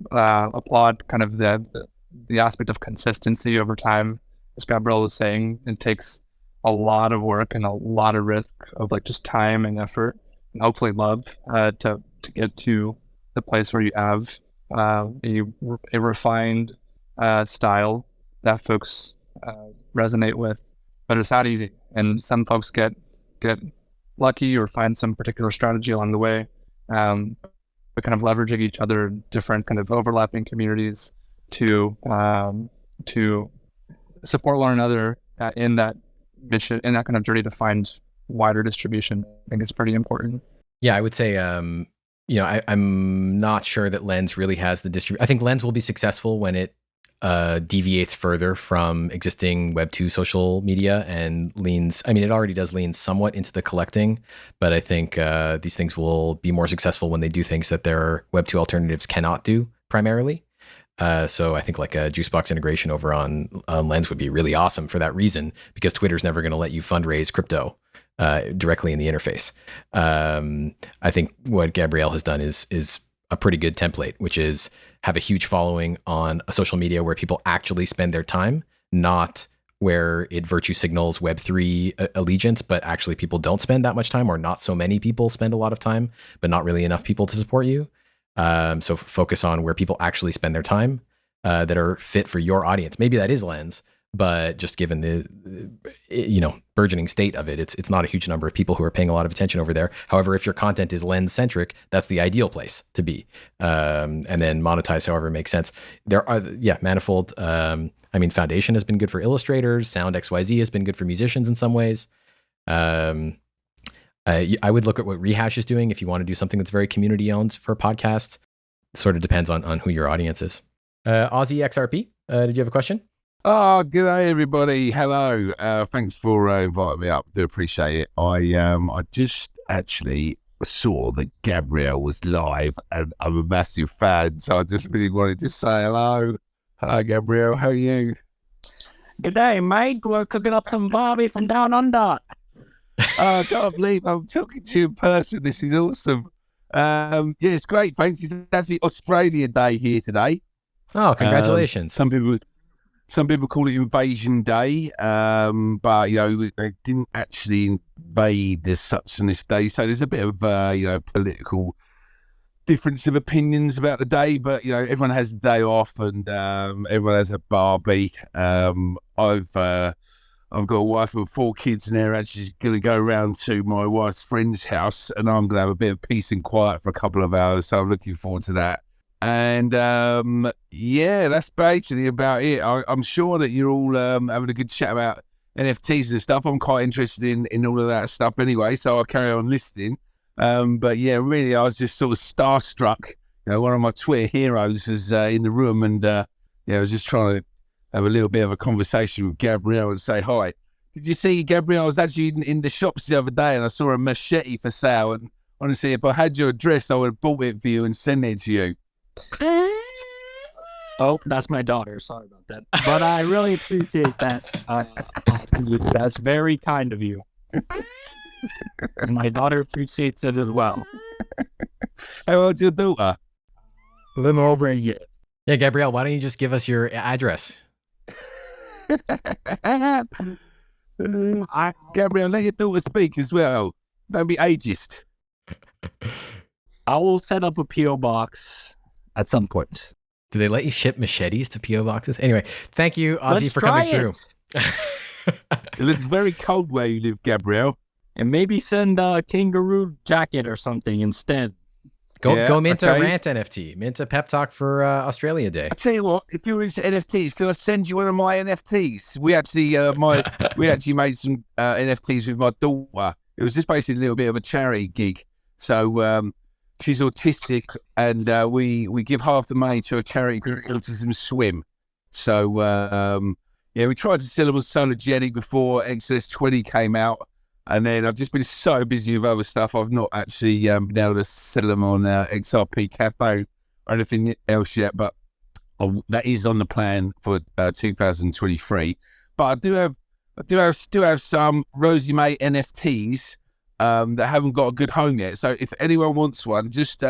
applaud kind of the aspect of consistency over time. As Gabriel was saying, it takes a lot of work and a lot of risk of like just time and effort and hopefully love to get to the place where you have a refined style that folks resonate with. But it's not easy, and some folks get lucky or find some particular strategy along the way. But kind of leveraging each other, different kind of overlapping communities to support one another in that mission, in that kind of journey to find wider distribution. I think it's pretty important. Yeah, I would say, I'm not sure that Lens really has the distribution. I think Lens will be successful when it deviates further from existing Web 2 social media and it already does lean somewhat into the collecting, but I think these things will be more successful when they do things that their Web 2 alternatives cannot do primarily. So I think like a Juicebox integration over on Lens would be really awesome for that reason, because Twitter's never going to let you fundraise crypto directly in the interface. I think what Gabriel has done is a pretty good template, which is have a huge following on a social media where people actually spend their time, not where it virtue signals Web3 allegiance, but actually people don't spend that much time, or not so many people spend a lot of time, but not really enough people to support you. So focus on where people actually spend their time that are fit for your audience. Maybe that is Lens, but just given the burgeoning state of it, it's not a huge number of people who are paying a lot of attention over there. However, if your content is Lens centric, that's the ideal place to be, and then monetize however it makes sense. There are Manifold. Foundation has been good for illustrators. Sound XYZ has been good for musicians in some ways. I would look at what Rehash is doing if you want to do something that's very community owned for a podcast. It sort of depends on who your audience is. Aussie XRP, did you have a question? Oh, g'day everybody. Hello. Thanks for inviting me up. Do appreciate it. I just actually saw that Gabriel was live, and I'm a massive fan, so I just really wanted to say hello. Hello, Gabriel. How are you? Good day, mate. We're cooking up some barbie from down under. I can't believe I'm talking to you in person. This is awesome. It's great. Thanks. It's actually Australia Day here today. Oh, congratulations. Some people call it Invasion Day, but they didn't actually invade as such on this day. So there's a bit of political difference of opinions about the day. But everyone has a day off, and everyone has a barbie. I've got a wife with 4 kids, and they're actually going to go around to my wife's friend's house, and I'm going to have a bit of peace and quiet for a couple of hours. So I'm looking forward to that. And that's basically about it. I'm sure that you're all having a good chat about NFTs and stuff. I'm quite interested in all of that stuff anyway, so I'll carry on listening. But yeah, really, I was just sort of starstruck one of my Twitter heroes was in the room, and I was just trying to have a little bit of a conversation with Gabriel and say hi. Did you see, Gabriel? I was actually in the shops the other day, and I saw a machete for sale. And honestly, if I had your address, I would have bought it for you and sent it to you. Oh, that's my daughter. Sorry about that. But I really appreciate that. That's very kind of you. My daughter appreciates it as well. How old's your daughter? A little over a year. Yeah, Gabriel, why don't you just give us your address? Gabriel, let your daughter speak as well. Don't be ageist. I will set up a P.O. box at some point. Do they let you ship machetes to P.O. boxes? Anyway, thank you, Ozzy, Let's for try coming through. It looks very cold where you live, Gabriel. And maybe send a kangaroo jacket or something instead. Go mint a okay. Rant NFT. Mint a pep talk for Australia Day. I tell you what, if you're into NFTs, can I send you one of my NFTs? We actually made some NFTs with my daughter. It was just basically a little bit of a charity gig. So she's autistic, and we give half the money to a charity called Autism Swim. So we tried to sell them on Solargetic before Exodus 20 came out. And then I've just been so busy with other stuff, I've not actually been able to sell them on XRP Cafe or anything else yet. But that is on the plan for 2023. But I still have some Rosie May NFTs that haven't got a good home yet. So if anyone wants one, just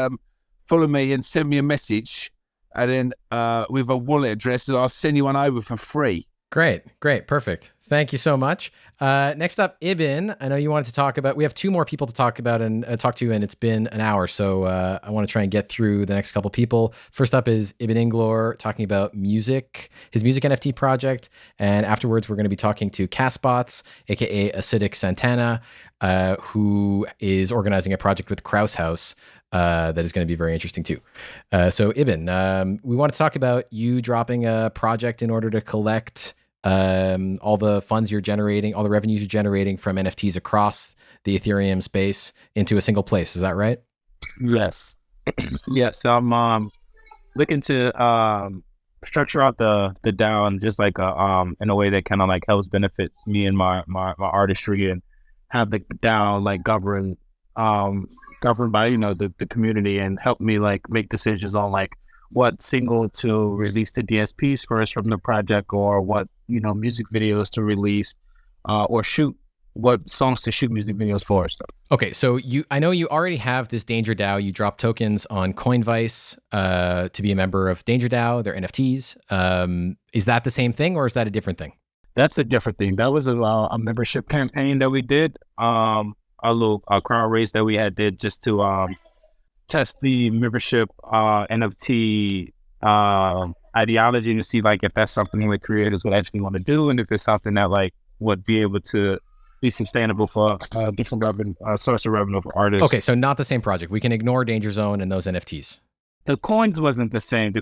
follow me and send me a message, and then with a wallet address, and I'll send you one over for free. Great, perfect. Thank you so much. Next up, Ibn. I know you wanted to talk about. We have two more people to talk about and talk to, and it's been an hour, so I want to try and get through the next couple people. First up is Ibn Inglor talking about music, his music NFT project, and afterwards we're going to be talking to Kaspotz, aka acidicsantana, who is organizing a project with Krause Haus. That is going to be very interesting too. So Ibn, we want to talk about you dropping a project in order to collect all the funds you're generating, all the revenues you're generating from NFTs across the Ethereum space into a single place. Is that right? Yes. Yes. I'm looking to structure out the DAO in just like in a way that kind of like helps benefits me and my artistry, and have the DAO like governed by the community, and help me like make decisions on like what single to release the DSPs first from the project, or what music videos to release, or what songs to shoot music videos for. So. Okay, so I know you already have this Danger DAO. You drop tokens on Coinvice to be a member of Danger DAO. They're NFTs. Is that the same thing, or is that a different thing? That's a different thing. That was a membership campaign that we did. A little crowd race that we did just to test the membership NFT ideology, to see like if that's something that creators would actually want to do, and if it's something that like would be able to be sustainable for different revenue, source of revenue for artists. Okay, so not the same project. We can ignore DangerZone and those NFTs. The coins wasn't the same,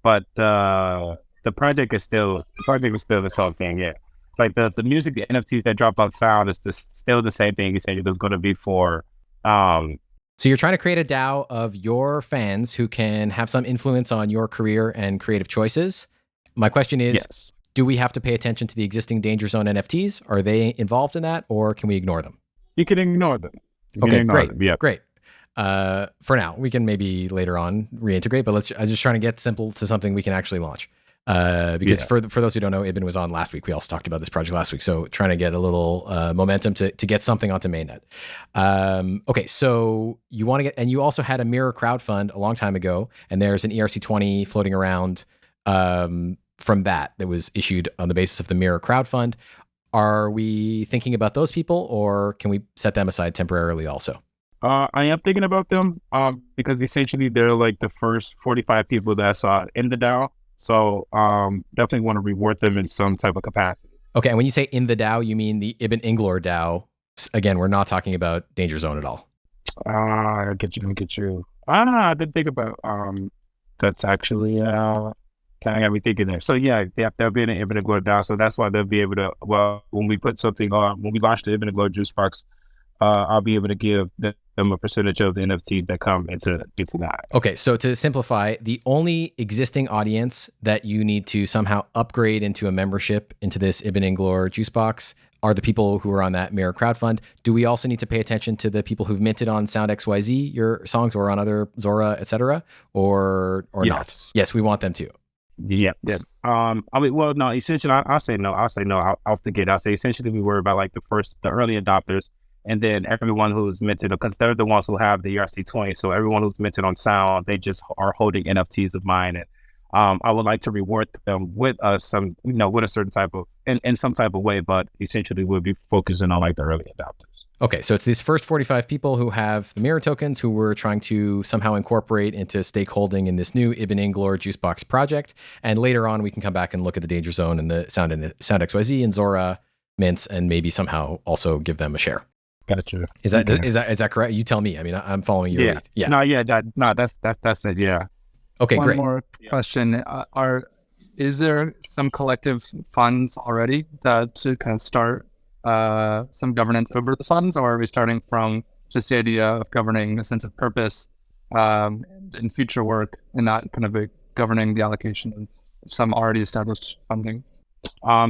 but the project was still the same thing. Yeah. Like the music, the NFTs that drop off sound is still the same thing. You said it was going to be for. So you're trying to create a DAO of your fans who can have some influence on your career and creative choices. My question is, yes. Do we have to pay attention to the existing DangerZone NFTs? Are they involved in that, or can we ignore them? You can ignore them. Okay, great. Yeah. Great. For now, we can maybe later on reintegrate, but I'm just trying to get simple to something we can actually launch. Because for those who don't know, Ibn was on last week. We also talked about this project last week. So trying to get a little momentum to get something onto mainnet. Okay, so you want to get, and you also had a mirror crowdfund a long time ago, and there's an ERC20 floating around from that was issued on the basis of the mirror crowdfund. Are we thinking about those people, or can we set them aside temporarily also? I am thinking about them because essentially they're like the first 45 people that I saw in the DAO. So definitely want to reward them in some type of capacity. Okay, and when you say in the DAO, you mean the Ibn Inglor DAO. Again, we're not talking about DangerZone at all. I get you. I didn't think about that's actually kind of got me thinking there. So yeah, they'll be in the Ibn Inglor DAO. So that's why they'll be able to, when we put something on, when we launch the Ibn Inglor Juicebox I'll be able to give them a percentage of the NFTs that come into that. Okay, so to simplify, the only existing audience that you need to somehow upgrade into a membership into this Ibn Inglor Juicebox are the people who are on that Mirror crowdfund. Do we also need to pay attention to the people who've minted on Sound XYZ, your songs, or on other Zora, etc., or Yes. not? Yes, we want them to. Yeah. I mean, well, no. Essentially, I'll say no. I'll forget. I'll say essentially we worry about like the early adopters, and then everyone who's minted, because they're the ones who have the ERC20. So everyone who's minted on Sound, they just are holding NFTs of mine, and I would like to reward them with some, with a certain type of, in some type of way, but essentially we'll be focusing on like the early adopters. Okay, so it's these first 45 people who have the mirror tokens who we're trying to somehow incorporate into stakeholding in this new Ibn Inglor Juicebox project. And later on, we can come back and look at the DangerZone and the Sound XYZ and Zora mints, and maybe somehow also give them a share. Gotcha. Is that correct? You tell me. I mean, I'm following your lead. Yeah. That's it. Yeah. Okay, One great. more question. Is there some collective funds already that to kind of start some governance over the funds, or are we starting from just the idea of governing a sense of purpose in future work and not kind of governing the allocation of some already established funding?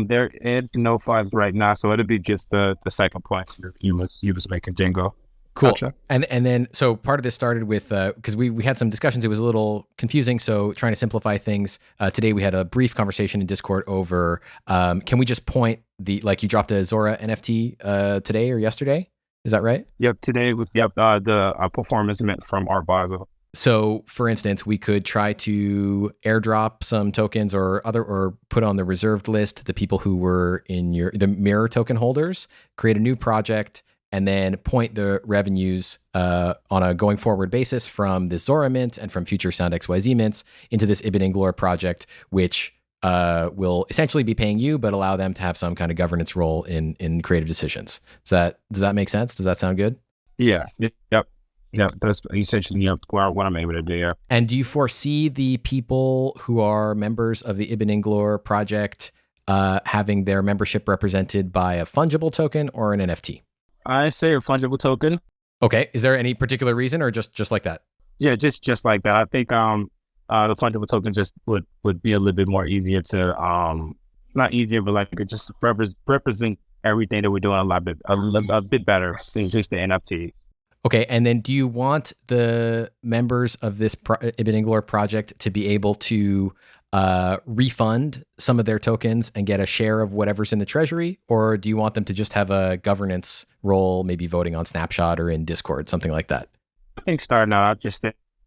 There is no funds right now, so it'll be just the second point you was making, Jango. Cool. Gotcha. And then, so part of this started with, because we had some discussions, it was a little confusing, so trying to simplify things. Today we had a brief conversation in Discord over, can we just point like you dropped a Zora NFT today or yesterday? Is that right? Yep, today, the performance meant from Art Basel. So, for instance, we could try to airdrop some tokens or put on the reserved list the people who were in the mirror token holders, create a new project, and then point the revenues on a going forward basis from the Zora mint and from future Sound XYZ mints into this Ibn Inglor project, which will essentially be paying you, but allow them to have some kind of governance role in creative decisions. Does that make sense? Does that sound good? Yeah. Yep. Yeah, that's essentially what I'm able to do. Yeah. And do you foresee the people who are members of the Ibn Inglor project having their membership represented by a fungible token or an NFT? I say a fungible token. Okay. Is there any particular reason, or just like that? Yeah, just like that. I think the fungible token just would be a little bit more easier to not easier, but like it just represent everything that we're doing a bit better than just the NFT. Okay, and then do you want the members of this Ibn Inglor project to be able to refund some of their tokens and get a share of whatever's in the treasury? Or do you want them to just have a governance role, maybe voting on Snapshot or in Discord, something like that? I think starting out, just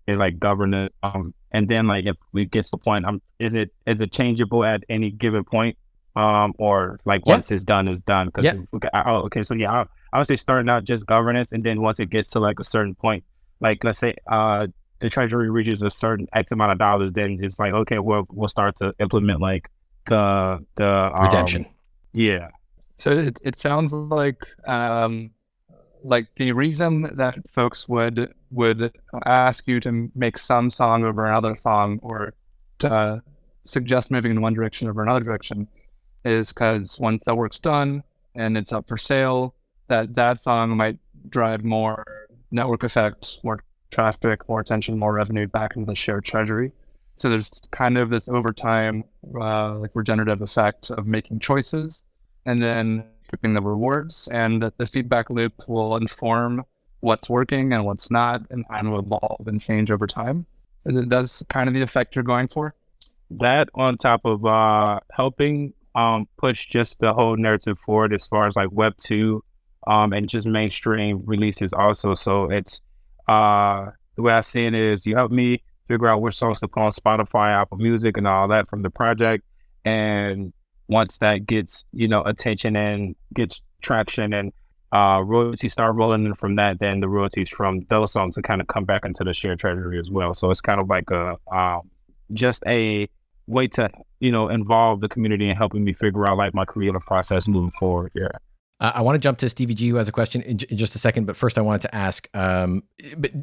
like governance, and then like if we get to the point, is it changeable at any given point, or like once it's done, it's done? Okay, so yeah, I would say starting out just governance, and then once it gets to like a certain point, like let's say the treasury reaches a certain X amount of dollars, then it's like, okay, we'll start to implement like the redemption. Yeah. So it sounds like the reason that folks would ask you to make some song over another song, or to suggest moving in one direction over another direction, is because once that work's done and it's up for sale, that song might drive more network effect, more traffic, more attention, more revenue back into the shared treasury. So there's kind of this over time, like regenerative effect of making choices and then reaping the rewards, and that the feedback loop will inform what's working and what's not, and kind of evolve and change over time. And that's kind of the effect you're going for. That on top of helping push just the whole narrative forward as far as like Web 2 and just mainstream releases also. So it's the way I see it is you help me figure out which songs to put on Spotify, Apple Music, and all that from the project. And once that gets, attention and gets traction and royalties start rolling in from that, then the royalties from those songs will kind of come back into the shared treasury as well. So it's kind of like just a way to, involve the community in helping me figure out like my creative process moving forward. Yeah. I want to jump to Stevie G, who has a question in just a second, but first I wanted to ask,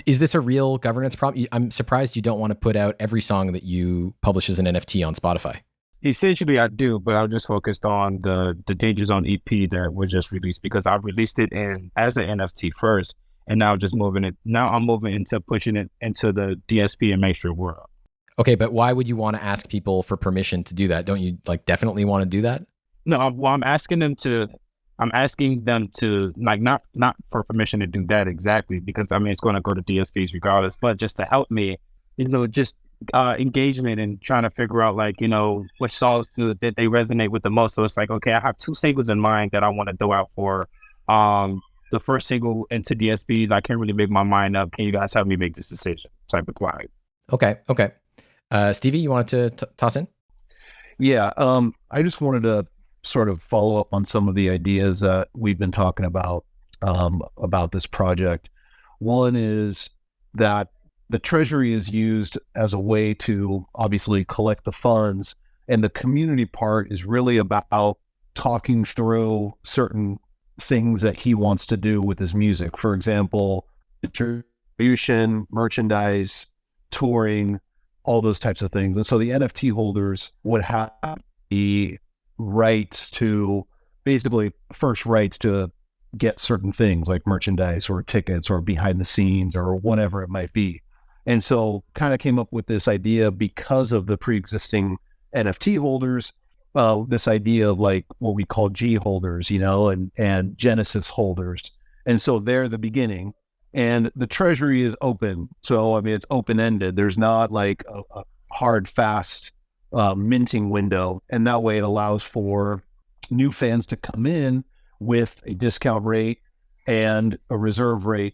is this a real governance problem? I'm surprised you don't want to put out every song that you publish as an NFT on Spotify. Essentially, I do, but I'm just focused on the DangerZone EP that was just released because I released it in as an NFT first, and now just moving it. Now I'm moving into pushing it into the DSP and mainstream world. Okay, but why would you want to ask people for permission to do that? Don't you like definitely want to do that? No, I'm asking them to. I'm asking them to like not for permission to do that exactly because I mean it's going to go to DSPs regardless, but just to help me, just engagement and trying to figure out like which songs that they resonate with the most. So it's like, okay, I have 2 singles in mind that I want to throw out for the first single into DSPs. I can't really make my mind up. Can you guys help me make this decision type of vibe? Okay. Stevie, you wanted to toss in? Yeah, I just wanted to sort of follow up on some of the ideas that we've been talking about this project. One is that the treasury is used as a way to obviously collect the funds, and the community part is really about talking through certain things that he wants to do with his music. For example, distribution, merchandise, touring, all those types of things. And so the NFT holders would have the rights to basically first rights to get certain things like merchandise or tickets or behind the scenes or whatever it might be. And so kind of came up with this idea because of the pre-existing NFT holders, this idea of like what we call G holders, and Genesis holders. And so they're the beginning. And the treasury is open. So, I mean, it's open-ended. There's not like a hard, fast minting window. And that way it allows for new fans to come in with a discount rate and a reserve rate,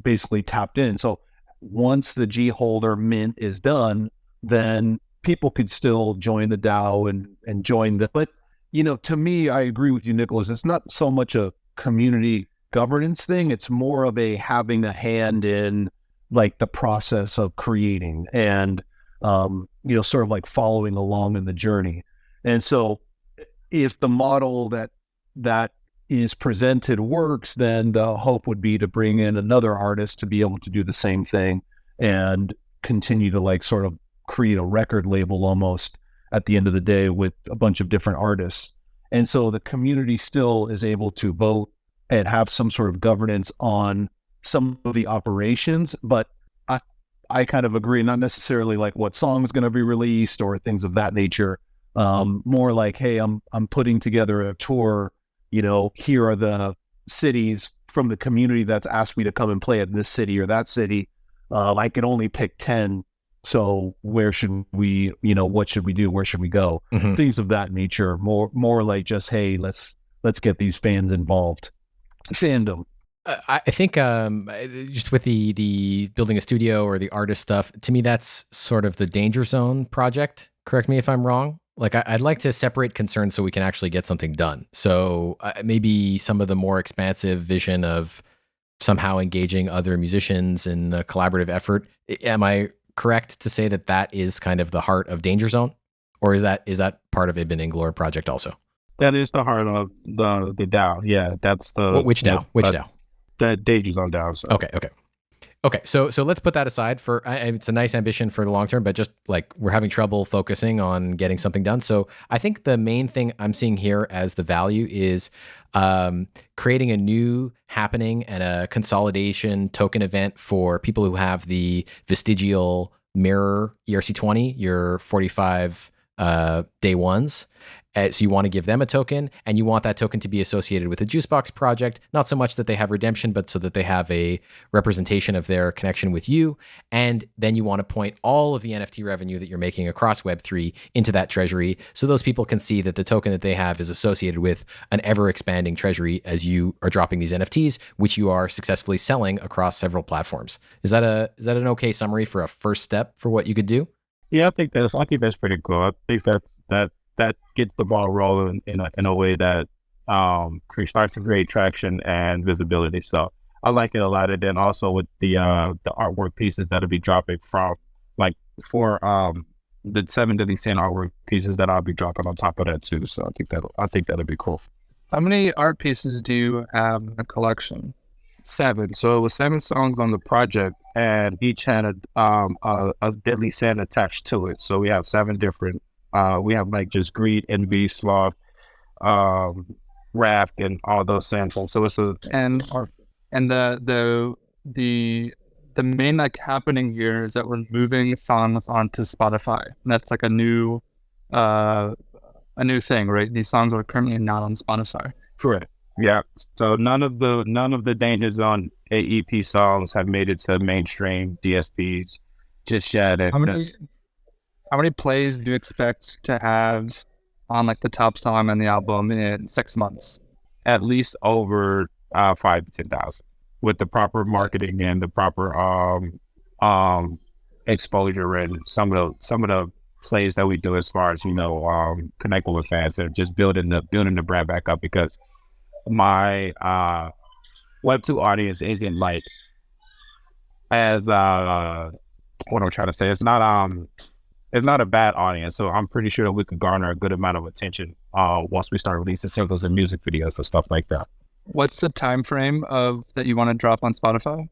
basically tapped in. So once the G holder mint is done, then people could still join the DAO and join the, but, to me, I agree with you, Nicholas. It's not so much a community governance thing. It's more of a having a hand in like the process of creating and, sort of like following along in the journey. And so if the model that is presented works, then the hope would be to bring in another artist to be able to do the same thing and continue to like sort of create a record label almost at the end of the day with a bunch of different artists. And so the community still is able to vote and have some sort of governance on some of the operations, but I kind of agree, not necessarily like what song is going to be released or things of that nature. More like, hey, I'm putting together a tour. Here are the cities from the community that's asked me to come and play at this city or that city. I can only pick 10. So where should we, what should we do? Where should we go? Mm-hmm. Things of that nature. More like just, hey, let's get these fans involved. Fandom. I think just with the building a studio or the artist stuff, to me, that's sort of the DangerZone project. Correct me if I'm wrong. Like I'd like to separate concerns so we can actually get something done. So maybe some of the more expansive vision of somehow engaging other musicians in a collaborative effort. Am I correct to say that is kind of the heart of DangerZone? Or is that part of Ibn Inglor project also? That is the heart of the DAO. Yeah, that's the... Which DAO? Which DAO? The DangerZone DAO. So. Okay. So let's put that aside for... it's a nice ambition for the long term, but just like we're having trouble focusing on getting something done. So I think the main thing I'm seeing here as the value is creating a new happening and a consolidation token event for people who have the vestigial mirror ERC20, your 45 day ones. So you want to give them a token, and you want that token to be associated with the Juicebox project, not so much that they have redemption, but so that they have a representation of their connection with you. And then you want to point all of the NFT revenue that you're making across Web3 into that treasury, so those people can see that the token that they have is associated with an ever-expanding treasury as you are dropping these NFTs, which you are successfully selling across several platforms. Is that an okay summary for a first step for what you could do? Yeah, I think that's pretty cool. I think that gets the ball rolling in a way that starts to create traction and visibility. So I like it a lot. And then also with the artwork pieces that'll be dropping from for the 7 to 10 artwork pieces that I'll be dropping on top of that too. So I think that'll be cool. How many art pieces do you have in the collection? 7. So it was 7 songs on the project, and each had a deadly scent attached to it. So we have 7 different We have like just Greed, Envy, Sloth, Raft, and all those samples. So it's And the main like happening here is that we're moving songs onto Spotify. And that's like a new thing, right? These songs are currently not on Spotify. correct. Yeah. So none of the DangerZone AEP songs have made it to mainstream DSPs just yet. And How many plays do you expect to have on like the top song on the album in 6 months? at least over 5,000 to 10,000 with the proper marketing and the proper exposure and some of the plays that we do as far as connecting with fans and just building the brand back up, because my Web2 audience isn't like as what I'm trying to say. It's not a bad audience, so I'm pretty sure that we could garner a good amount of attention once we start releasing singles and music videos and stuff like that. What's the time frame of that you want to drop on Spotify?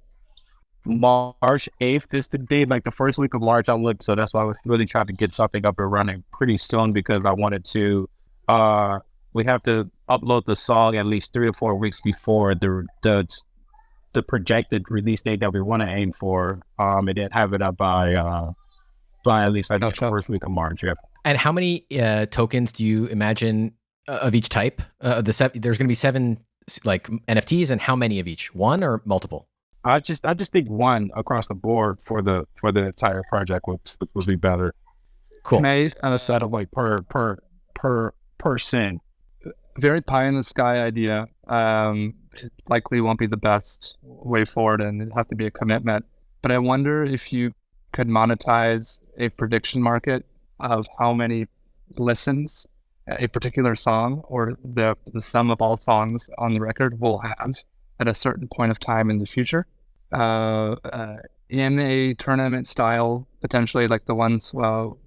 March 8th is the date, like the first week of March. So that's why I was really trying to get something up and running pretty soon, because I wanted to. We have to upload the song at least 3 or 4 weeks before the projected release date that we want to aim for, and then have it up by at least the first week of March. Yeah. And how many tokens do you imagine of each type? There's going to be 7 like NFTs, and how many of each? 1 or multiple? I just think 1 across the board for the entire project would be better. Cool. Instead of like per person. Very pie in the sky idea. It likely won't be the best way forward, and it'd have to be a commitment. But I wonder if you could monetize a prediction market of how many listens a particular song or the sum of all songs on the record will have at a certain point of time in the future, in a tournament style, potentially like the ones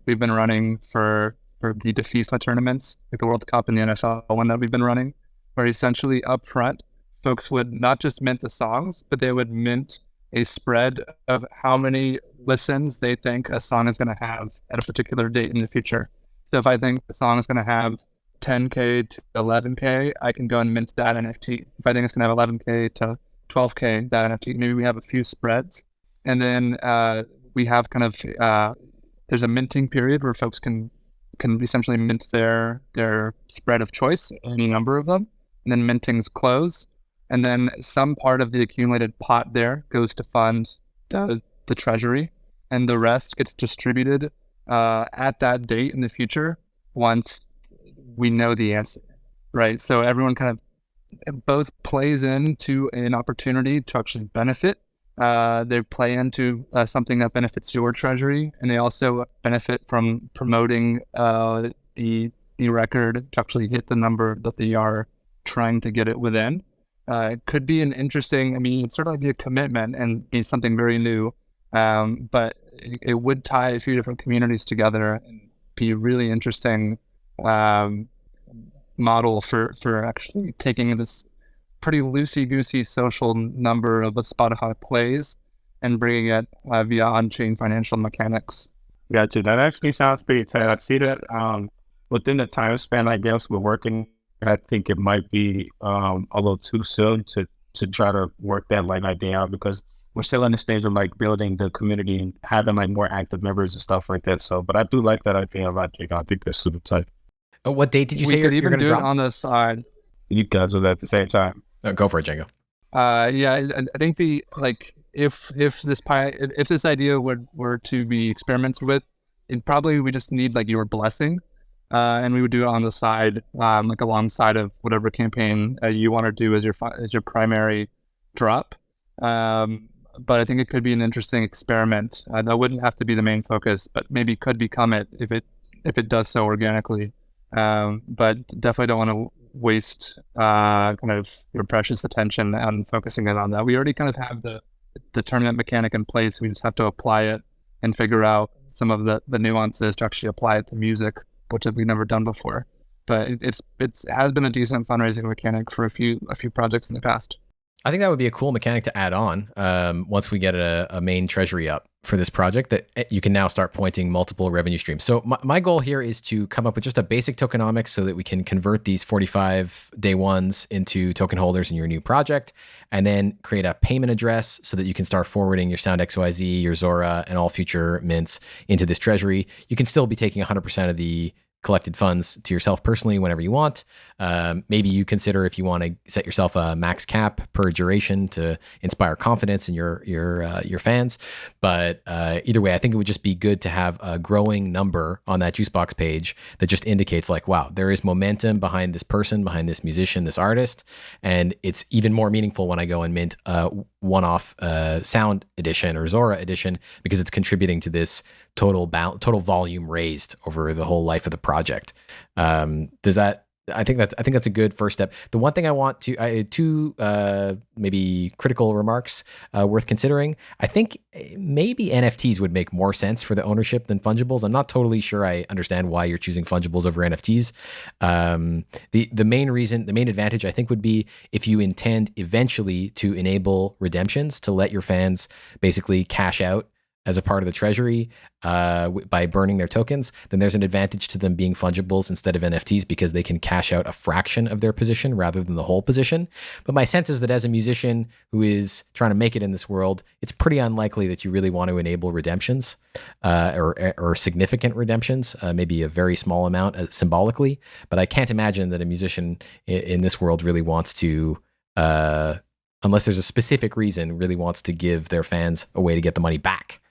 we've been running for the FIFA tournaments, like the World Cup and the NFL one that we've been running, where essentially up front, folks would not just mint the songs, but they would mint a spread of how many listens they think a song is going to have at a particular date in the future. So if I think the song is going to have 10K to 11K, I can go and mint that NFT. If I think it's going to have 11K to 12K, that NFT, maybe we have a few spreads. And then we have kind of, there's a minting period where folks can essentially mint their spread of choice, any number of them. And then mintings close. And then some part of the accumulated pot there goes to fund the treasury. And the rest gets distributed at that date in the future once we know the answer, right? So everyone kind of both plays into an opportunity to actually benefit. They play into something that benefits your treasury, and they also benefit from promoting the record to actually hit the number that they are trying to get it within. It could be an interesting, it'd certainly be a commitment and be something very new, but it would tie a few different communities together and be a really interesting model for actually taking this pretty loosey-goosey social number of the Spotify plays and bringing it via on-chain financial mechanics. Gotcha. That actually sounds pretty tight. I see that within the time span, I guess, we're working, I think it might be a little too soon to try to work that like idea out, because we're still in the stage of like building the community and having like more active members and stuff like that. So, but I do like that idea. I think that's super tight. What date did you say you're going to drop? We could even do it on the side. You guys are at the same time. Go for it, Jango. Yeah, I think if this idea were to be experimented with, we just need like your blessing, and we would do it on the side, like alongside of whatever campaign you want to do as your primary drop. But I think it could be an interesting experiment. That wouldn't have to be the main focus, but maybe could become it if it does so organically. But definitely don't want to waste kind of your precious attention on focusing it on that. We already kind of have the tournament mechanic in place. We just have to apply it and figure out some of the nuances to actually apply it to music, which we've never done before. But it has been a decent fundraising mechanic for a few projects in the past. I think that would be a cool mechanic to add on once we get a main treasury up. for this project that you can now start pointing multiple revenue streams. So my goal here is to come up with just a basic tokenomics so that we can convert these 45 day ones into token holders in your new project, and then create a payment address so that you can start forwarding your Sound XYZ, your Zora, and all future mints into this treasury. You can still be taking 100% of the collected funds to yourself personally whenever you want. Maybe you consider if you want to set yourself a max cap per duration to inspire confidence in your fans. But either way, I think it would just be good to have a growing number on that Juicebox page that just indicates like, wow, there is momentum behind this person, behind this musician, this artist. And it's even more meaningful when I go and mint a one-off Sound edition or Zora edition, because it's contributing to this total volume raised over the whole life of the project. I think that's a good first step. The one thing I want to two maybe critical remarks worth considering. I think maybe NFTs would make more sense for the ownership than fungibles. I'm not totally sure I understand why you're choosing fungibles over NFTs. The main advantage I think would be if you intend eventually to enable redemptions to let your fans basically cash out as a part of the treasury by burning their tokens, then there's an advantage to them being fungibles instead of NFTs because they can cash out a fraction of their position rather than the whole position. But my sense is that as a musician who is trying to make it in this world, it's pretty unlikely that you really want to enable redemptions or significant redemptions, maybe a very small amount symbolically. But I can't imagine that a musician in this world really wants to, unless there's a specific reason, really wants to give their fans a way to get the money back.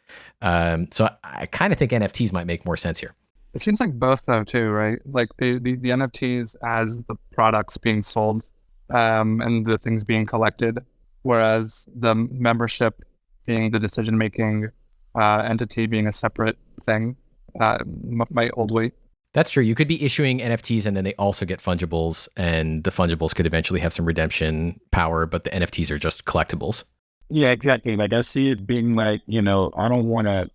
So I kind of think NFTs might make more sense here. It seems like both though too, right? Like the NFTs as the products being sold, and the things being collected, whereas the membership being the decision-making entity being a separate thing, might hold weight. That's true. You could be issuing NFTs and then they also get fungibles, and the fungibles could eventually have some redemption power, but the NFTs are just collectibles. Yeah, exactly. Like I see it being like, I don't want to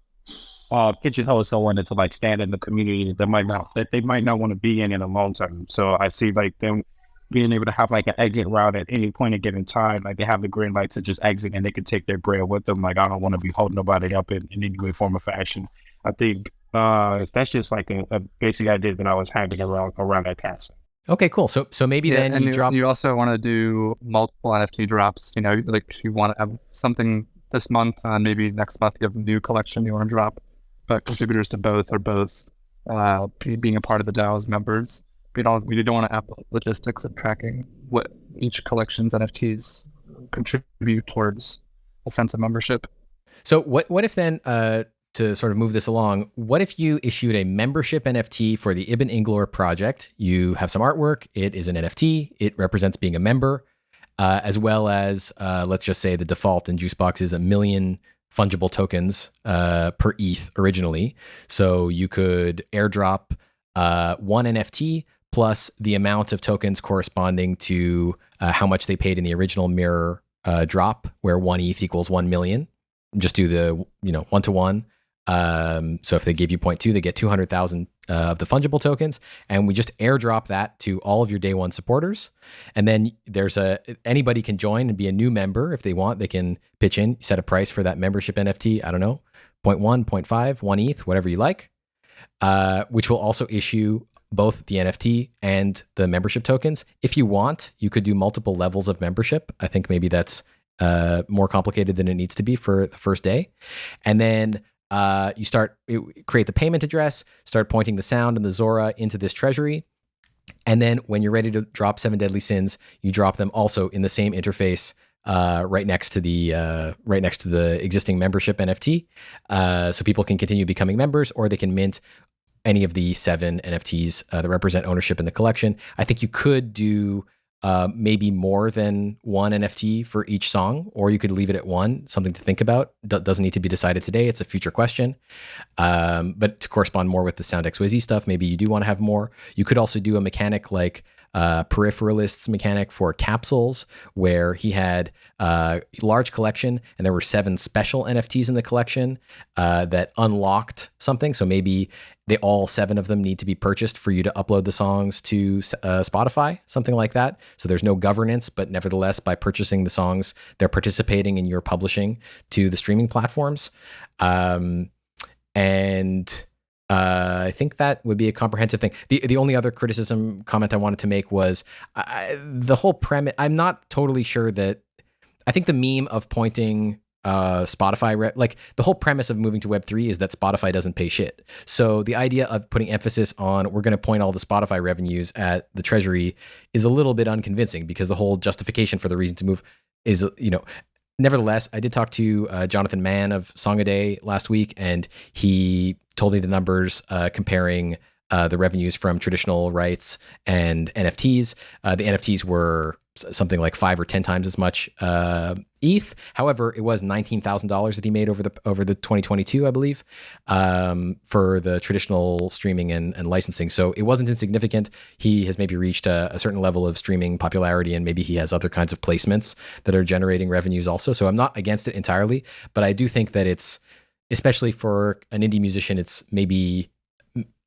pigeonhole someone to like stand in the community that they might not want to be in the long term. So I see like them being able to have like an exit route at any point at given time. Like they have the green light to just exit and they can take their grail with them. Like I don't want to be holding nobody up in any way, form, or fashion. I think that's just like a basic idea that I was having around that casting. Okay, cool. So maybe then and you drop. You also want to do multiple NFT drops. Like you want to have something this month, and maybe next month you have a new collection you want to drop. But contributors to both are both being a part of the DAO's members. We don't want to have the logistics of tracking what each collection's NFTs contribute towards a sense of membership. So what if then, to sort of move this along, what if you issued a membership NFT for the Ibn Inglor project? You have some artwork. It is an NFT. It represents being a member, as well as, let's just say the default in Juicebox is 1 million fungible tokens per ETH originally. So you could airdrop one NFT plus the amount of tokens corresponding to how much they paid in the original mirror drop, where 1 ETH equals 1 million. Just do the 1-to-1. So if they give you 0.2, they get 200,000 of the fungible tokens, and we just airdrop that to all of your day one supporters. And then anybody can join and be a new member if they want. They can pitch in, set a price for that membership NFT. I don't know, 0.1, 0.5, 1 ETH, whatever you like, which will also issue both the NFT and the membership tokens. If you want, you could do multiple levels of membership. I think maybe that's more complicated than it needs to be for the first day. And then you create the payment address, start pointing the Sound and the Zora into this treasury. And then when you're ready to drop 7 Deadly Sins, you drop them also in the same interface, right next to the existing membership NFT. So people can continue becoming members, or they can mint any of the 7 NFTs that represent ownership in the collection. I think you could do maybe more than 1 NFT for each song, or you could leave it at 1, something to think about. Doesn't need to be decided today. It's a future question. But to correspond more with the Sound XYZ stuff, maybe you do want to have more. You could also do a mechanic like peripheralists mechanic for capsules, where he had a large collection and there were 7 special NFTs in the collection that unlocked something. So maybe all 7 of them need to be purchased for you to upload the songs to Spotify, something like that. So there's no governance, but nevertheless, by purchasing the songs, they're participating in your publishing to the streaming platforms. I think that would be a comprehensive thing. The only other comment I wanted to make was the whole premise. I'm not totally sure that. I think the meme of pointing Spotify, like the whole premise of moving to Web3 is that Spotify doesn't pay shit. So the idea of putting emphasis on we're going to point all the Spotify revenues at the treasury is a little bit unconvincing, because the whole justification for the reason to move is, nevertheless, I did talk to Jonathan Mann of Song a Day last week, and he told me the numbers comparing the revenues from traditional rights and NFTs. The NFTs were something like 5 or 10 times as much ETH. However, it was $19,000 that he made over the 2022, I believe, for the traditional streaming and licensing. So it wasn't insignificant. He has maybe reached a certain level of streaming popularity, and maybe he has other kinds of placements that are generating revenues also. So I'm not against it entirely, but I do think that it's, especially for an indie musician, it's maybe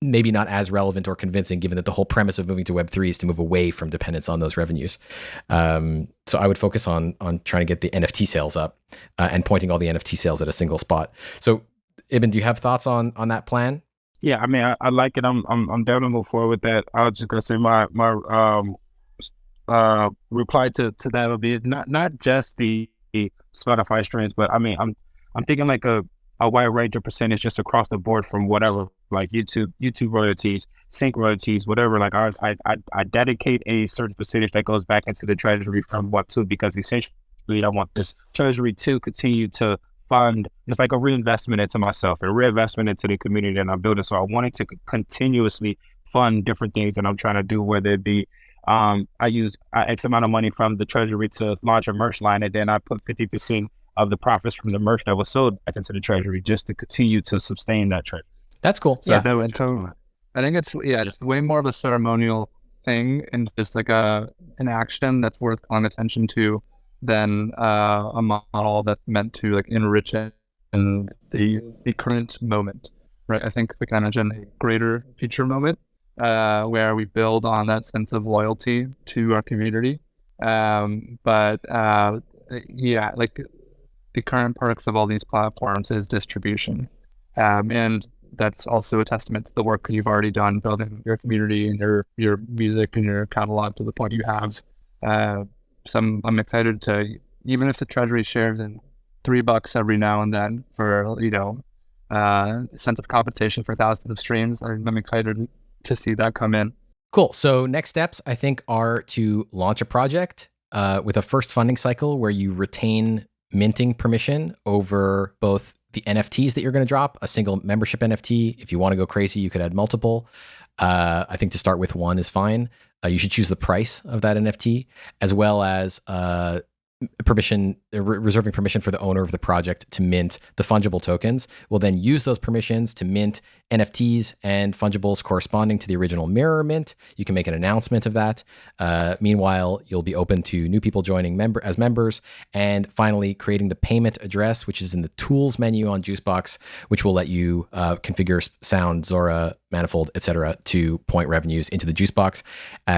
not as relevant or convincing, given that the whole premise of moving to Web3 is to move away from dependence on those revenues. So I would focus on trying to get the NFT sales up and pointing all the NFT sales at a single spot. So Ibn, do you have thoughts on that plan? Yeah, I mean, I like it. I'm down to move forward with that. I was just gonna say my reply to that would be not just the Spotify streams, but I mean, I'm thinking like a wide range of percentage just across the board from whatever, like YouTube royalties, sync royalties, whatever. Like I dedicate a certain percentage that goes back into the treasury from Web2, because essentially I want this treasury to continue to fund. It's like a reinvestment into myself, a reinvestment into the community that I'm building. So I wanted to continuously fund different things that I'm trying to do, whether it be I use X amount of money from the treasury to launch a merch line, and then I put 50% of the profits from the merch that was sold back into the treasury, just to continue to sustain that treasury. That's cool. So totally. I think it's way more of a ceremonial thing and just like an action that's worth calling attention to than a model that's meant to like enrich it in the current moment, right? I think we kind of generate a greater future moment where we build on that sense of loyalty to our community. Like the current perks of all these platforms is distribution. And that's also a testament to the work that you've already done building your community and your music and your catalog to the point you have. So I'm excited to, even if the treasury shares in $3 every now and then for, sense of compensation for thousands of streams, I'm excited to see that come in. Cool. So next steps, I think, are to launch a project with a first funding cycle where you retain minting permission over both the NFTs that you're going to drop, a single membership NFT. If you want to go crazy, you could add multiple. I think to start with one is fine. You should choose the price of that NFT, as well as reserving permission for the owner of the project to mint the fungible tokens. We'll then use those permissions to mint NFTs and fungibles corresponding to the original mirror mint. You can make an announcement of that. Meanwhile, you'll be open to new people joining as members. And finally, creating the payment address, which is in the tools menu on Juicebox, which will let you configure sound, Zora, manifold, etc., to point revenues into the Juicebox.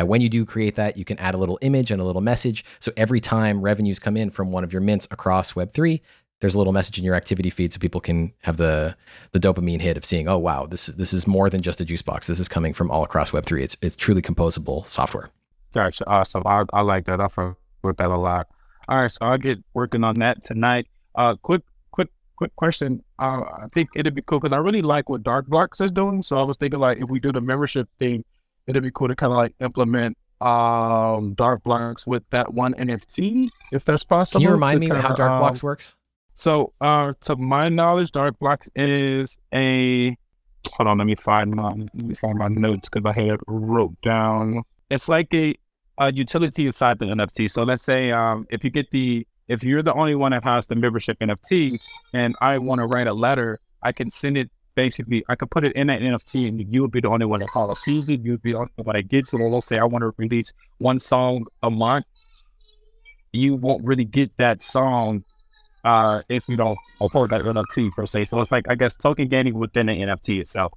When you do create that, you can add a little image and a little message. So every time revenues come in from one of your mints across Web3, there's a little message in your activity feed so people can have the dopamine hit of seeing, oh, wow, this is more than just a Juicebox. This is coming from all across Web3. It's truly composable software. Gotcha. Awesome. I like that. I fuck with that a lot. All right. So I'll get working on that tonight. Quick question. I think it'd be cool because I really like what Dark Blocks is doing. So I was thinking like if we do the membership thing, it'd be cool to kind of like implement Dark Blocks with that one NFT, if that's possible. Can you remind me how Dark Blocks works? So, to my knowledge, Dark Blocks is hold on, let me find my notes because I had it wrote down. It's like a utility inside the NFT. So let's say, if you're the only one that has the membership NFT and I want to write a letter, I can send it basically, I could put it in that NFT and you would be the only one that follows season. You would be the only one that gets it. Or let's say I want to release one song a month. You won't really get that song if you don't afford that NFT per se. So it's like, I guess, token gaining within the NFT itself.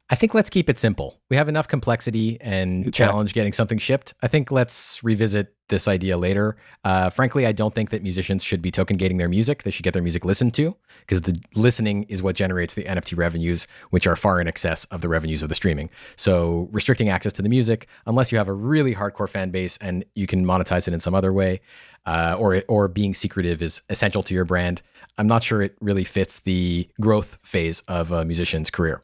I think let's keep it simple. We have enough complexity and challenge getting something shipped. I think let's revisit this idea later. Frankly, I don't think that musicians should be token gating their music. They should get their music listened to, because the listening is what generates the NFT revenues, which are far in excess of the revenues of the streaming. So restricting access to the music, unless you have a really hardcore fan base and you can monetize it in some other way, or being secretive is essential to your brand, I'm not sure it really fits the growth phase of a musician's career.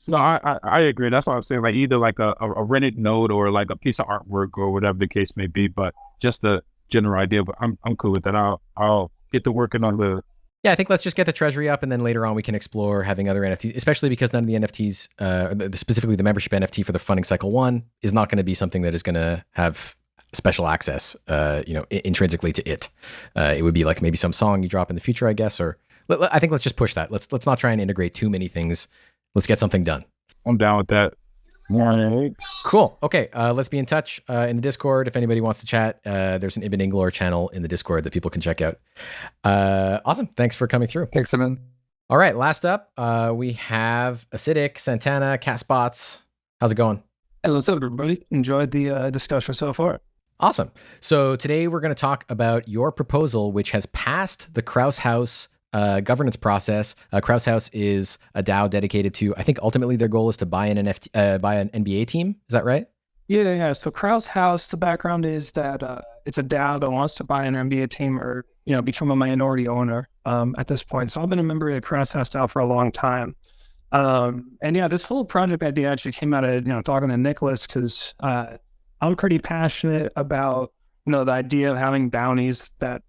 No, I agree. That's what I'm saying. Like either like a rented node or like a piece of artwork or whatever the case may be. But just the general idea. But I'm cool with that. I'll get to working on the. Yeah, I think let's just get the treasury up, and then later on we can explore having other NFTs, especially because none of the NFTs, specifically the membership NFT for the funding cycle 1, is not going to be something that is going to have special access, intrinsically to it. It would be like maybe some song you drop in the future, I guess. Or I think let's just push that. Let's not try and integrate too many things. Let's get something done. I'm down with that. Cool. Okay. Let's be in touch in the Discord. If anybody wants to chat, there's an Ibn Inglor channel in the Discord that people can check out. Awesome. Thanks for coming through. Thanks, Simon. All right. Last up, we have acidicsantana, Kaspotz. How's it going? Hey, what's up, everybody? Enjoyed the discussion so far. Awesome. So today we're going to talk about your proposal, which has passed the Krause Haus governance process. Krause Haus is a DAO dedicated to, I think ultimately their goal is to buy an NFT, buy an NBA team. Is that right? Yeah. So Krause Haus, the background is that it's a DAO that wants to buy an NBA team or become a minority owner at this point. So I've been a member of the Krause Haus DAO for a long time. And yeah, this whole project idea actually came out of talking to Nicholas, because I'm pretty passionate about the idea of having bounties that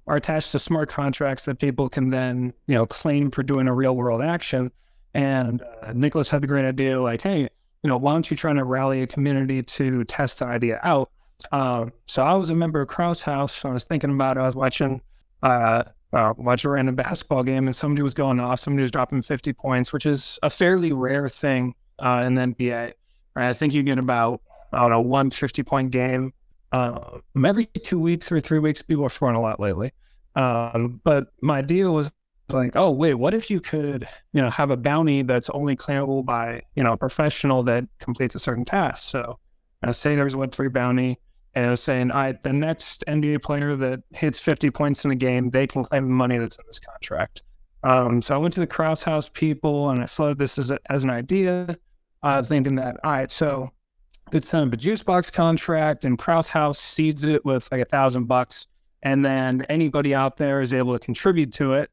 are attached to smart contracts that people can then, claim for doing a real world action. And Nicholas had the great idea, like, hey, why don't you try to rally a community to test the idea out? So I was a member of Krause Haus. So I was thinking about it. I was watching a random basketball game, and somebody was going off. Somebody was dropping 50 points, which is a fairly rare thing in the NBA. Right? I think you get about, one 50-point game. Every 2 weeks or 3 weeks. People are scoring a lot lately. But my idea was like, oh, wait, what if you could, have a bounty that's only claimable by, a professional that completes a certain task? So say there's a Web3 bounty, and I was saying, the next NBA player that hits 50 points in a game, they can claim the money that's in this contract. So I went to the Krause Haus people, and I floated this as an idea, thinking that, all right, so could send up a Juicebox contract, and Krause Haus seeds it with like $1,000, and then anybody out there is able to contribute to it.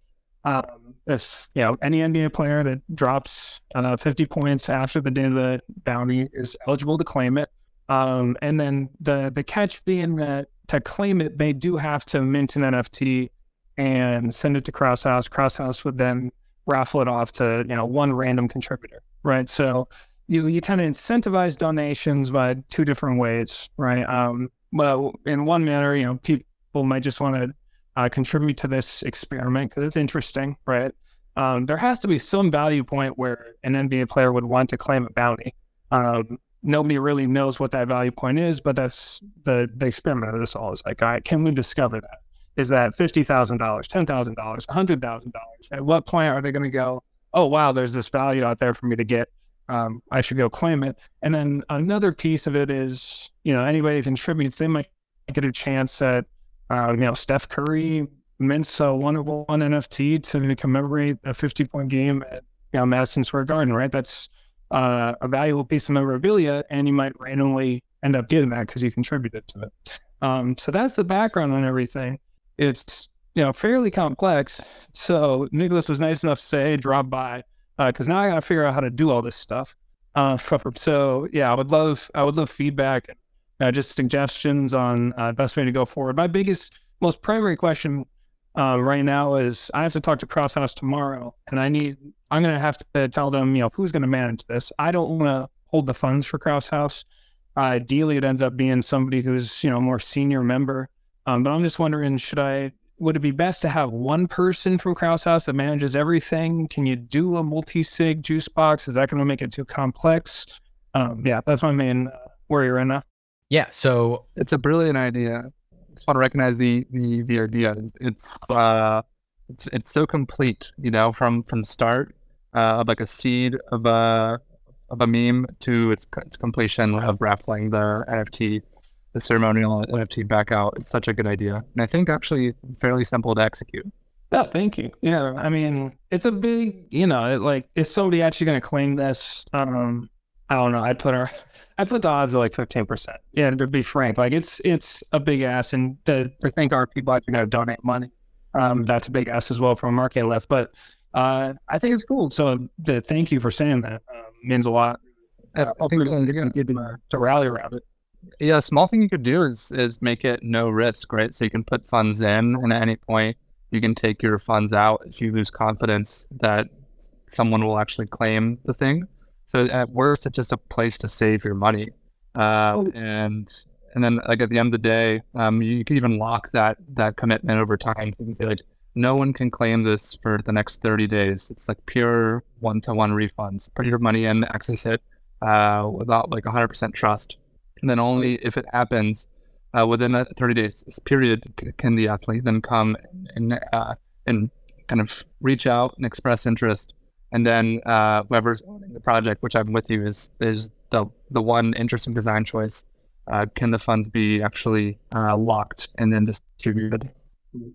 If any NBA player that drops 50 points after the day of the bounty is eligible to claim it. And then the catch being that to claim it, they do have to mint an NFT and send it to Krause Haus. Krause Haus would then raffle it off to one random contributor, right? So you kind of incentivize donations by two different ways, right? Well, in one manner, people might just want to contribute to this experiment because it's interesting, right? There has to be some value point where an NBA player would want to claim a bounty. Nobody really knows what that value point is, but that's the experiment of this all is like, all right, can we discover that? Is that $50,000, $10,000, $100,000? At what point are they going to go, oh, wow, there's this value out there for me to get. I should go claim it. And then another piece of it is, anybody who contributes, they might get a chance at, Steph Curry mints a one-of-one NFT to commemorate a 50-point game at Madison Square Garden, right? That's a valuable piece of memorabilia, and you might randomly end up getting that because you contributed to it. So that's the background on everything. It's fairly complex. So Nicholas was nice enough to say, hey, drop by, because now I got to figure out how to do all this stuff. So yeah, I would love feedback, just suggestions on best way to go forward. My most primary question right now is I have to talk to Krause Haus tomorrow, and I'm going to have to tell them, who's going to manage this. I don't want to hold the funds for Krause Haus. Ideally, it ends up being somebody who's, more senior member. But I'm just wondering, should I would it be best to have one person from Krause House that manages everything? Can you do a multi-sig juice box? Is that going to make it too complex? Yeah, that's my main worry right now. Yeah, so It's a brilliant idea. I just want to recognize the idea. It's so complete, from start of like a seed of a meme to its completion of raffling the NFT, the ceremonial NFT back out. It's such a good idea, and I think actually fairly simple to execute. Oh, thank you. Yeah, I mean, it's a big, is somebody actually going to claim this? I don't know. I'd put the odds at like 15%. Yeah, to be frank, like it's a big ass, and to think our people actually going to donate money, that's a big ass as well from a marketing lift. But I think it's cool. So thank you for saying that. Means a lot. I think To rally around it. Yeah, a small thing you could do is make it no risk, right? So you can put funds in, and at any point you can take your funds out if you lose confidence that someone will actually claim the thing. So at worst, it's just a place to save your money. And then like at the end of the day, you can even lock that commitment over time. You can say like, no one can claim this for the next 30 days. It's like pure one-to-one refunds. Put your money in, access it without like 100% trust. And then only if it happens within that 30 days period can the athlete then come and kind of reach out and express interest. And then whoever's owning the project, which I'm with you, is the one interesting design choice. Can the funds be actually locked and then distributed?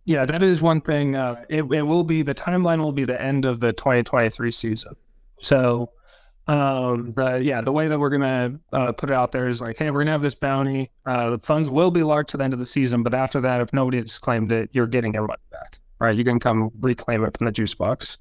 Yeah, that is one thing. It will be, the timeline will be the end of the 2023 season. So the way that we're going to put it out there is like, hey, we're going to have this bounty. The funds will be locked to the end of the season, but after that, if nobody has claimed it, you're getting your money back. Right? You can come reclaim it from the Juicebox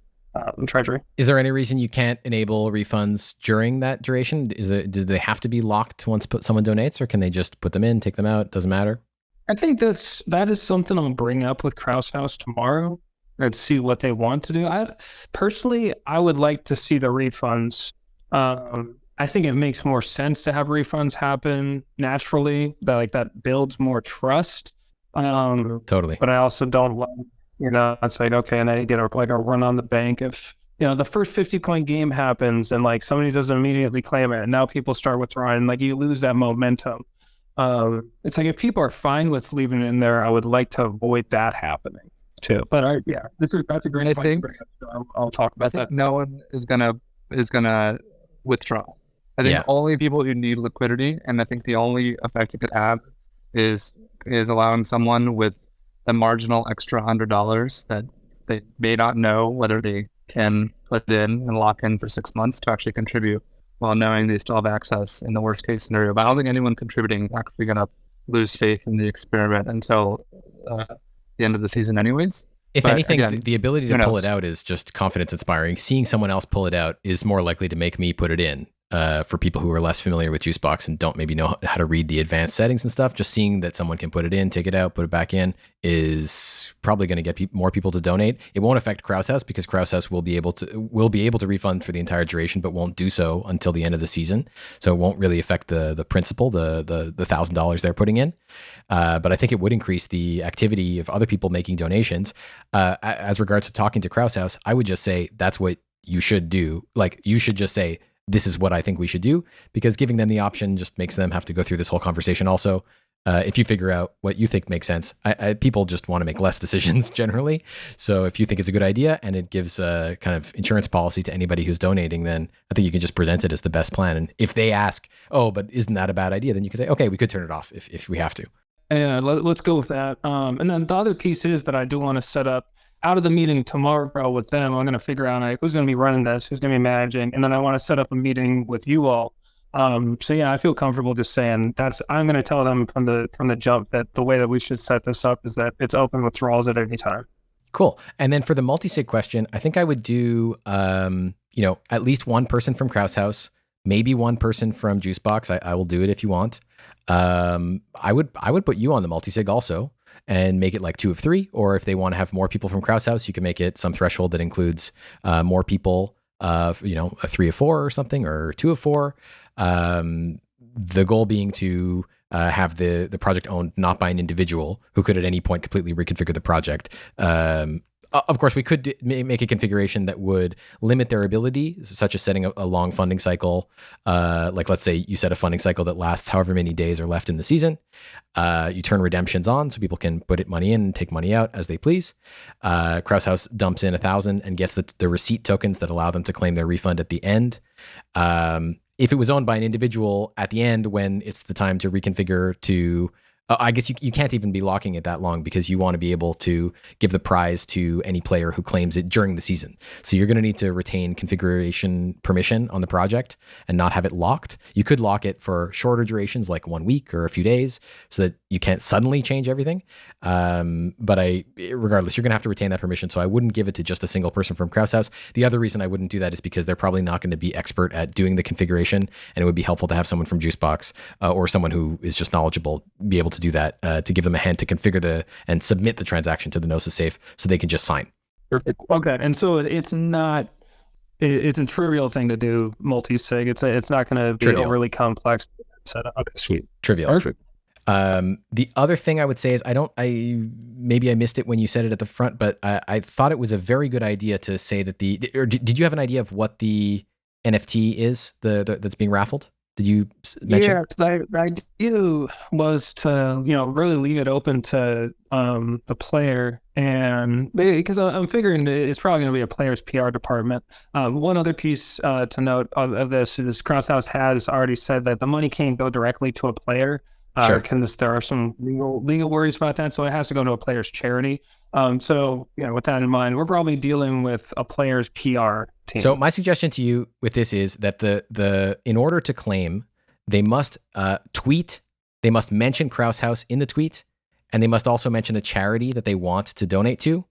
treasury. is there any reason you can't enable refunds during that duration? Do they have to be locked once someone donates, or can they just put them in, take them out? Doesn't matter. I think that is something I'll bring up with Krause House tomorrow and see what they want to do. I would like to see the refunds. I think it makes more sense to have refunds happen naturally. That builds more trust. Totally. But I also don't like, it's like, okay, and then you get a run on the bank if, the first 50-point game happens and like somebody doesn't immediately claim it, and now people start withdrawing, like you lose that momentum. It's like if people are fine with leaving it in there, I would like to avoid that happening too. But that's a great point. I'll talk about that. No one is gonna withdraw. I think only people who need liquidity, and I think the only effect it could have is allowing someone with a marginal extra $100 that they may not know whether they can put in and lock in for 6 months to actually contribute, while knowing they still have access in the worst case scenario. But I don't think anyone contributing is actually going to lose faith in the experiment until the end of the season anyways. If anything, again, the ability to pull it out is just confidence inspiring. Seeing someone else pull it out is more likely to make me put it in. For people who are less familiar with Juicebox and don't maybe know how to read the advanced settings and stuff, just seeing that someone can put it in, take it out, put it back in is probably going to get more people to donate. It won't affect Krause House because Krause House will be able to refund for the entire duration, but won't do so until the end of the season. So it won't really affect the principal, the $1,000 they're putting in. But I think it would increase the activity of other people making donations. As regards to talking to Krause House, I would just say that's what you should do. Like, you should just say, this is what I think we should do, because giving them the option just makes them have to go through this whole conversation also. If you figure out what you think makes sense, people just want to make less decisions generally. So if you think it's a good idea and it gives a kind of insurance policy to anybody who's donating, then I think you can just present it as the best plan. And if they ask, oh, but isn't that a bad idea? Then you can say, okay, we could turn it off if we have to. Yeah, let's go with that. And then the other piece is that I do want to set up out of the meeting tomorrow with them. I'm going to figure out who's going to be running this, who's going to be managing, and then I want to set up a meeting with you all. So yeah, I feel comfortable just saying I'm going to tell them from the jump that the way that we should set this up is that it's open withdrawals at any time. Cool. And then for the multi-sig question, I think I would do at least one person from Krause House, maybe one person from Juicebox. I will do it if you want. I would put you on the multi-sig also and make it like 2 of 3, or if they want to have more people from Krause House, you can make it some threshold that includes more people, a 3 of 4 or something, or 2 of 4. The goal being to have the project owned not by an individual who could at any point completely reconfigure the project. Of course, we could make a configuration that would limit their ability, such as setting a long funding cycle. Like, let's say you set a funding cycle that lasts however many days are left in the season. You turn redemptions on so people can put money in and take money out as they please. Krause Haus dumps in 1,000 and gets the receipt tokens that allow them to claim their refund at the end. If it was owned by an individual at the end, when it's the time to reconfigure to I guess you can't even be locking it that long because you want to be able to give the prize to any player who claims it during the season. So you're going to need to retain configuration permission on the project and not have it locked. You could lock it for shorter durations, like 1 week or a few days, so that you can't suddenly change everything. But regardless, you're going to have to retain that permission. So I wouldn't give it to just a single person from Krause Haus. The other reason I wouldn't do that is because they're probably not going to be expert at doing the configuration, and it would be helpful to have someone from Juicebox or someone who is just knowledgeable be able to do that, to give them a hand to configure and submit the transaction to the Gnosis safe so they can just sign. Okay, and so it's a trivial thing to do multi-sig. It's not going to be Trivial. overly complex setup. Okay, sweet. Trivial. Perfect. The other thing I would say is maybe I missed it when you said it at the front, but I thought it was a very good idea to say that did you have an idea of what the NFT is that's being raffled? Did you mention? Yeah, the idea was to really leave it open to the player, and because I'm figuring it's probably going to be a player's PR department. One other piece to note of this is Krause Haus has already said that the money can't go directly to a player. Sure. Because there are some legal worries about that, so it has to go to a player's charity. So with that in mind, we're probably dealing with a player's PR team. So my suggestion to you with this is that in order to claim, they must tweet, they must mention Krause Haus in the tweet, and they must also mention the charity that they want to donate to,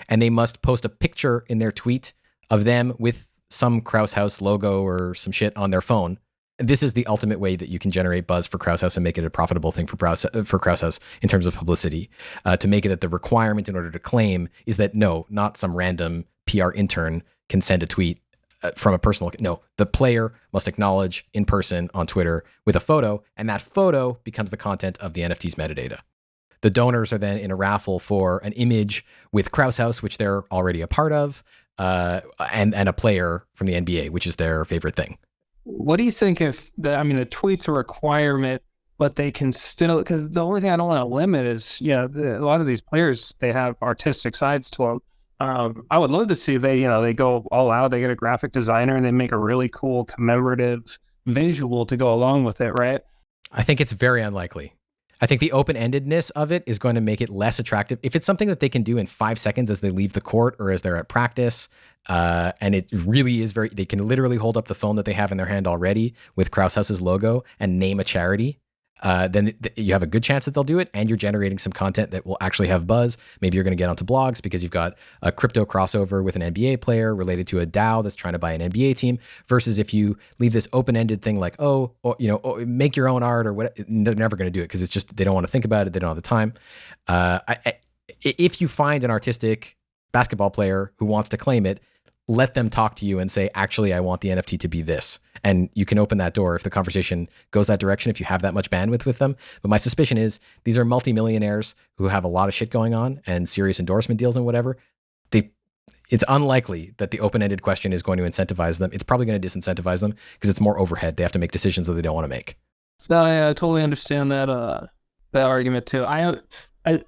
and they must post a picture in their tweet of them with some Krause Haus logo or some shit on their phone. This is the ultimate way that you can generate buzz for Krause Haus and make it a profitable thing for Krause Haus in terms of publicity. To make it that the requirement in order to claim is that not some random PR intern can send a tweet from a personal. No, the player must acknowledge in person on Twitter with a photo, and that photo becomes the content of the NFT's metadata. The donors are then in a raffle for an image with Krause Haus, which they're already a part of, and a player from the NBA, which is their favorite thing. What do you think if the tweet's a requirement, but they can still, because the only thing I don't want to limit is, a lot of these players, they have artistic sides to them. I would love to see if they go all out, they get a graphic designer and they make a really cool commemorative visual to go along with it, right? I think it's very unlikely. I think the open-endedness of it is going to make it less attractive. If it's something that they can do in 5 seconds as they leave the court or as they're at practice, and it really is they can literally hold up the phone that they have in their hand already with Krause Haus's logo and name a charity, then you have a good chance that they'll do it, and you're generating some content that will actually have buzz. Maybe you're going to get onto blogs because you've got a crypto crossover with an NBA player related to a DAO that's trying to buy an NBA team, versus if you leave this open-ended thing like, make your own art or what, they're never going to do it because it's just, they don't want to think about it. They don't have the time. If you find an artistic basketball player who wants to claim it, let them talk to you and say, actually, I want the NFT to be this. And you can open that door if the conversation goes that direction, if you have that much bandwidth with them. But my suspicion is these are multimillionaires who have a lot of shit going on and serious endorsement deals and whatever. It's unlikely that the open-ended question is going to incentivize them. It's probably going to disincentivize them because it's more overhead. They have to make decisions that they don't want to make. No, I totally understand that argument too. I'm going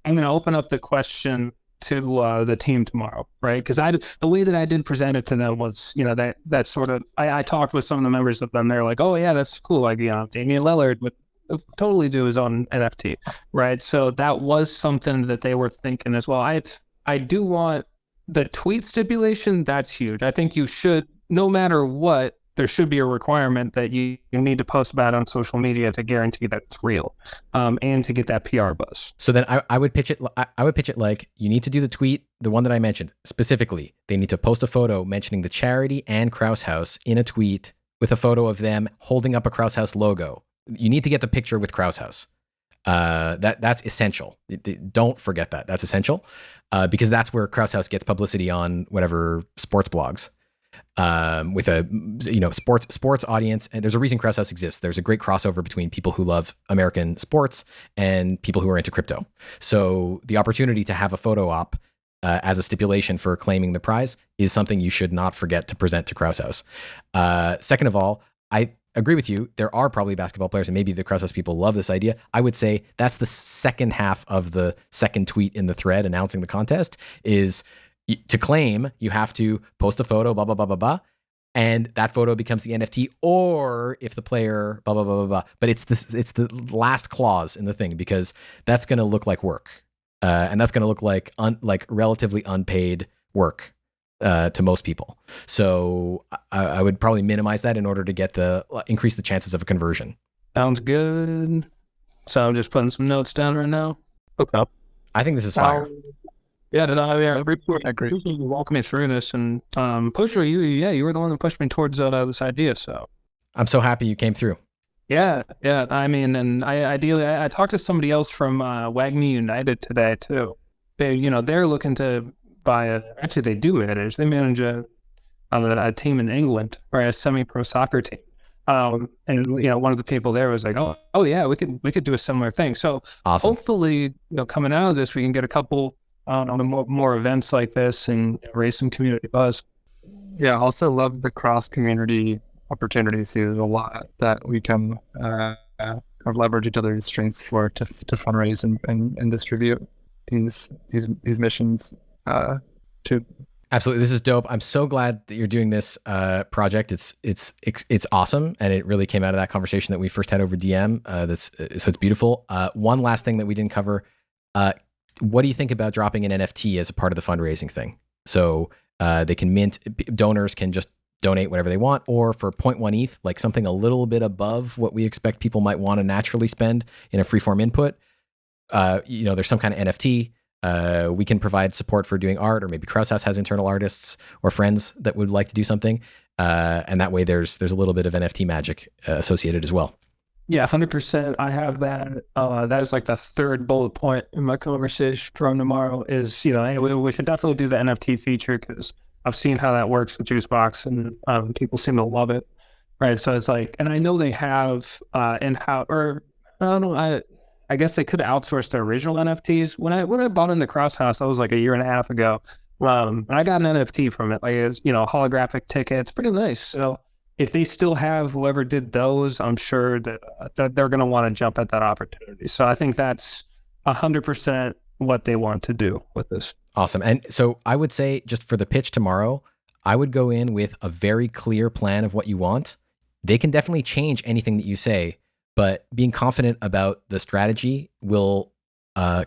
to open up the question to the team tomorrow, right? Because the way that I did present it to them was, that sort of, I talked with some of the members of them. They're like, oh yeah, that's cool. Like, Damian Lillard would totally do his own NFT, right? So that was something that they were thinking as well. I do want the tweet stipulation. That's huge. I think you should, no matter what, there should be a requirement that you need to post about on social media to guarantee that it's real, and to get that PR buzz. So then I would pitch it. I would pitch it like, you need to do the tweet, the one that I mentioned specifically. They need to post a photo mentioning the charity and Krause Haus in a tweet with a photo of them holding up a Krause Haus logo. You need to get the picture with Krause Haus. That's essential. Don't forget that. That's essential, because that's where Krause Haus gets publicity on whatever sports blogs. with a sports audience. And there's a reason Krause House exists. There's a great crossover between people who love American sports and people who are into crypto. So the opportunity to have a photo op as a stipulation for claiming the prize is something you should not forget to present to Krause House. Second of all, I agree with you. There are probably basketball players, and maybe the Krause House people love this idea. I would say that's the second half of the second tweet in the thread announcing the contest is to claim, you have to post a photo, blah, blah, blah, blah, blah. And that photo becomes the NFT, or if the player, blah, blah, blah, blah, blah. But it's the last clause in the thing, because that's going to look like work. And that's going to look like relatively unpaid work to most people. So I would probably minimize that in order to increase the chances of a conversion. Sounds good. So I'm just putting some notes down right now. Okay. I think this is fire. Yeah, I agree. You walk me through this, and Pusher, you were the one that pushed me towards this idea. So I'm so happy you came through. Yeah. I mean, and I talked to somebody else from Wagme United today too. They're looking to buy actually they do manage. They manage a team in England, or a semi-pro soccer team. And one of the people there was like, oh yeah, we could do a similar thing. So awesome. Hopefully, coming out of this, we can get a couple more events like this and raise some community buzz. Yeah, I also love the cross community opportunities. There's a lot that we can leverage each other's strengths to fundraise and distribute these missions to. Absolutely, this is dope. I'm so glad that you're doing this project. It's awesome, and it really came out of that conversation that we first had over DM. So it's beautiful. One last thing that we didn't cover. What do you think about dropping an NFT as a part of the fundraising thing? So they can mint, donors can just donate whatever they want, or for 0.1 ETH, like something a little bit above what we expect people might want to naturally spend in a freeform input. There's some kind of NFT. We can provide support for doing art, or maybe Krause House has internal artists or friends that would like to do something. And that way there's a little bit of NFT magic associated as well. Yeah, 100%. I have that. That is like the third bullet point in my conversation from tomorrow is, hey, we should definitely do the NFT feature, because I've seen how that works with Juicebox, and people seem to love it. Right. So it's like, and I know they have in-house, or I don't know, I guess they could outsource their original NFTs. When I bought into Krause House, that was like a year and a half ago. And I got an NFT from it. Like, it's, holographic ticket. It's pretty nice. So if they still have whoever did those, I'm sure that they're going to want to jump at that opportunity. So I think that's 100% what they want to do with this. Awesome. And so I would say, just for the pitch tomorrow, I would go in with a very clear plan of what you want. They can definitely change anything that you say, but being confident about the strategy will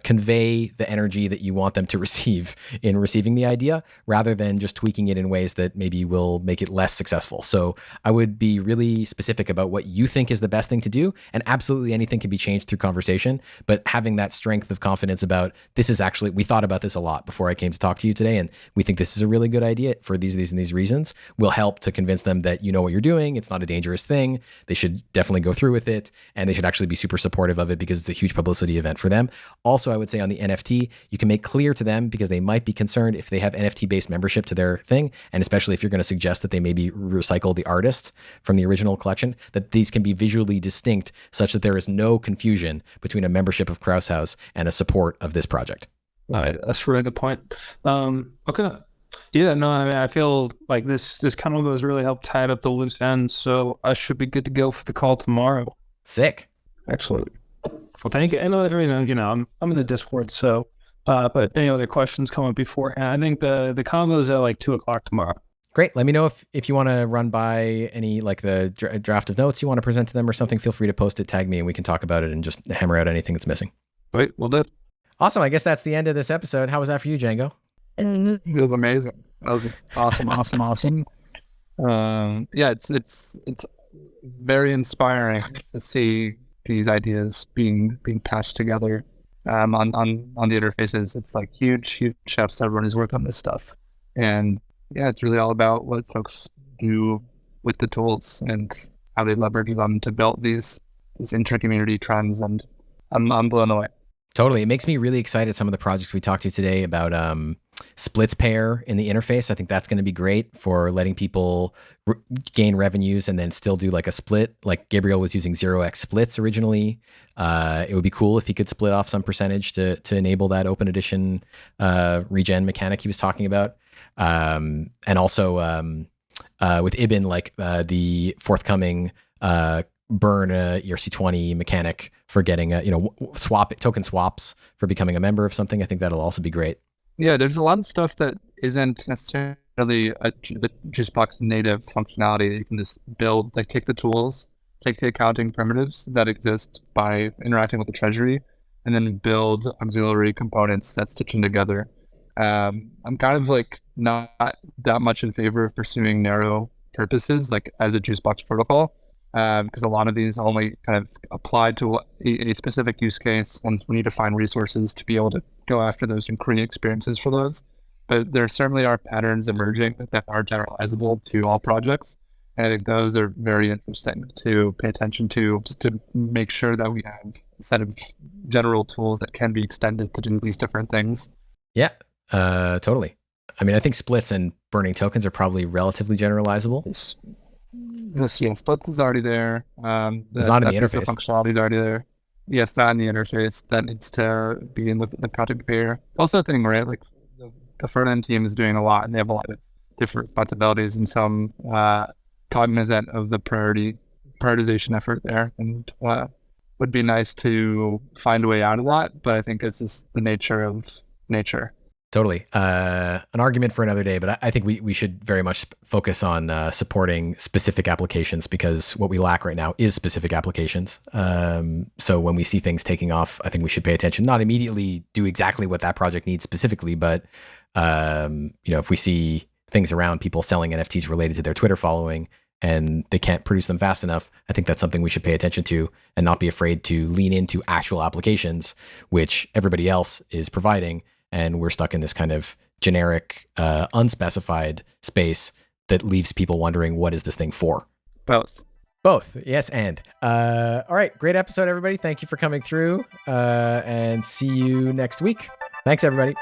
convey the energy that you want them to receive in receiving the idea, rather than just tweaking it in ways that maybe will make it less successful. So I would be really specific about what you think is the best thing to do, and absolutely anything can be changed through conversation, but having that strength of confidence about, this is actually, we thought about this a lot before I came to talk to you today, and we think this is a really good idea for these and these reasons, will help to convince them that you know what you're doing, it's not a dangerous thing, they should definitely go through with it, and they should actually be super supportive of it because it's a huge publicity event for them. Also, I would say on the NFT, you can make clear to them, because they might be concerned if they have NFT-based membership to their thing, and especially if you're going to suggest that they maybe recycle the artist from the original collection, that these can be visually distinct such that there is no confusion between a membership of Krause House and a support of this project. All right, that's a really good point. Okay. Yeah, no, I mean, I feel like this kind of has really helped tie up the loose ends, so I should be good to go for the call tomorrow. Sick. Excellent. Well, thank you. I know I'm in the Discord, so but any other questions come up beforehand? I think the combo is at like 2:00 tomorrow. Great. Let me know if you want to run by any, like the draft of notes you want to present to them or something. Feel free to post it, tag me, and we can talk about it and just hammer out anything that's missing. Right. Well, that. Awesome. I guess that's the end of this episode. How was that for you, Jango? It was amazing. That was awesome. Yeah, it's very inspiring to see these ideas being patched together on the interfaces. It's like huge chefs, everyone who's worked on this stuff. And yeah, it's really all about what folks do with the tools and how they leverage them to build these intra-community trends. And I'm blown away. Totally. It makes me really excited, some of the projects we talked to today about splits pair in the interface. I think that's going to be great for letting people gain revenues and then still do like a split. Like Gabriel was using 0x splits originally. It would be cool if he could split off some percentage to enable that open edition regen mechanic he was talking about. And also with Ibn, like the forthcoming burn ERC20 mechanic for getting token swaps for becoming a member of something. I think that'll also be great. Yeah, there's a lot of stuff that isn't necessarily the Juicebox native functionality that you can just build. Like take the tools, take the accounting primitives that exist by interacting with the treasury, and then build auxiliary components that stitch them together. I'm kind of like not that much in favor of pursuing narrow purposes like as a Juicebox protocol, because a lot of these only kind of apply to a specific use case, and we need to find resources to be able to go after those and create experiences for those. But there certainly are patterns emerging that are generalizable to all projects. And I think those are very interesting to pay attention to, just to make sure that we have a set of general tools that can be extended to do these different things. Yeah, totally. I mean, I think splits and burning tokens are probably relatively generalizable. Splits is already there. It's not in the interface. Functionality is already there. Yeah, it's not in the interface. That needs to be in the content pair. It's also a thing, right? Like the front end team is doing a lot, and they have a lot of different responsibilities, and some cognizant of the prioritization effort there, and would be nice to find a way out of that. But I think it's just the nature of nature. Totally. An argument for another day, but I think we should very much focus on supporting specific applications, because what we lack right now is specific applications. So when we see things taking off, I think we should pay attention, not immediately do exactly what that project needs specifically, but if we see things around people selling NFTs related to their Twitter following and they can't produce them fast enough, I think that's something we should pay attention to and not be afraid to lean into actual applications, which everybody else is providing. And we're stuck in this kind of generic, unspecified space that leaves people wondering, what is this thing for? Both. Yes, and. All right, great episode, everybody. Thank you for coming through, and see you next week. Thanks, everybody.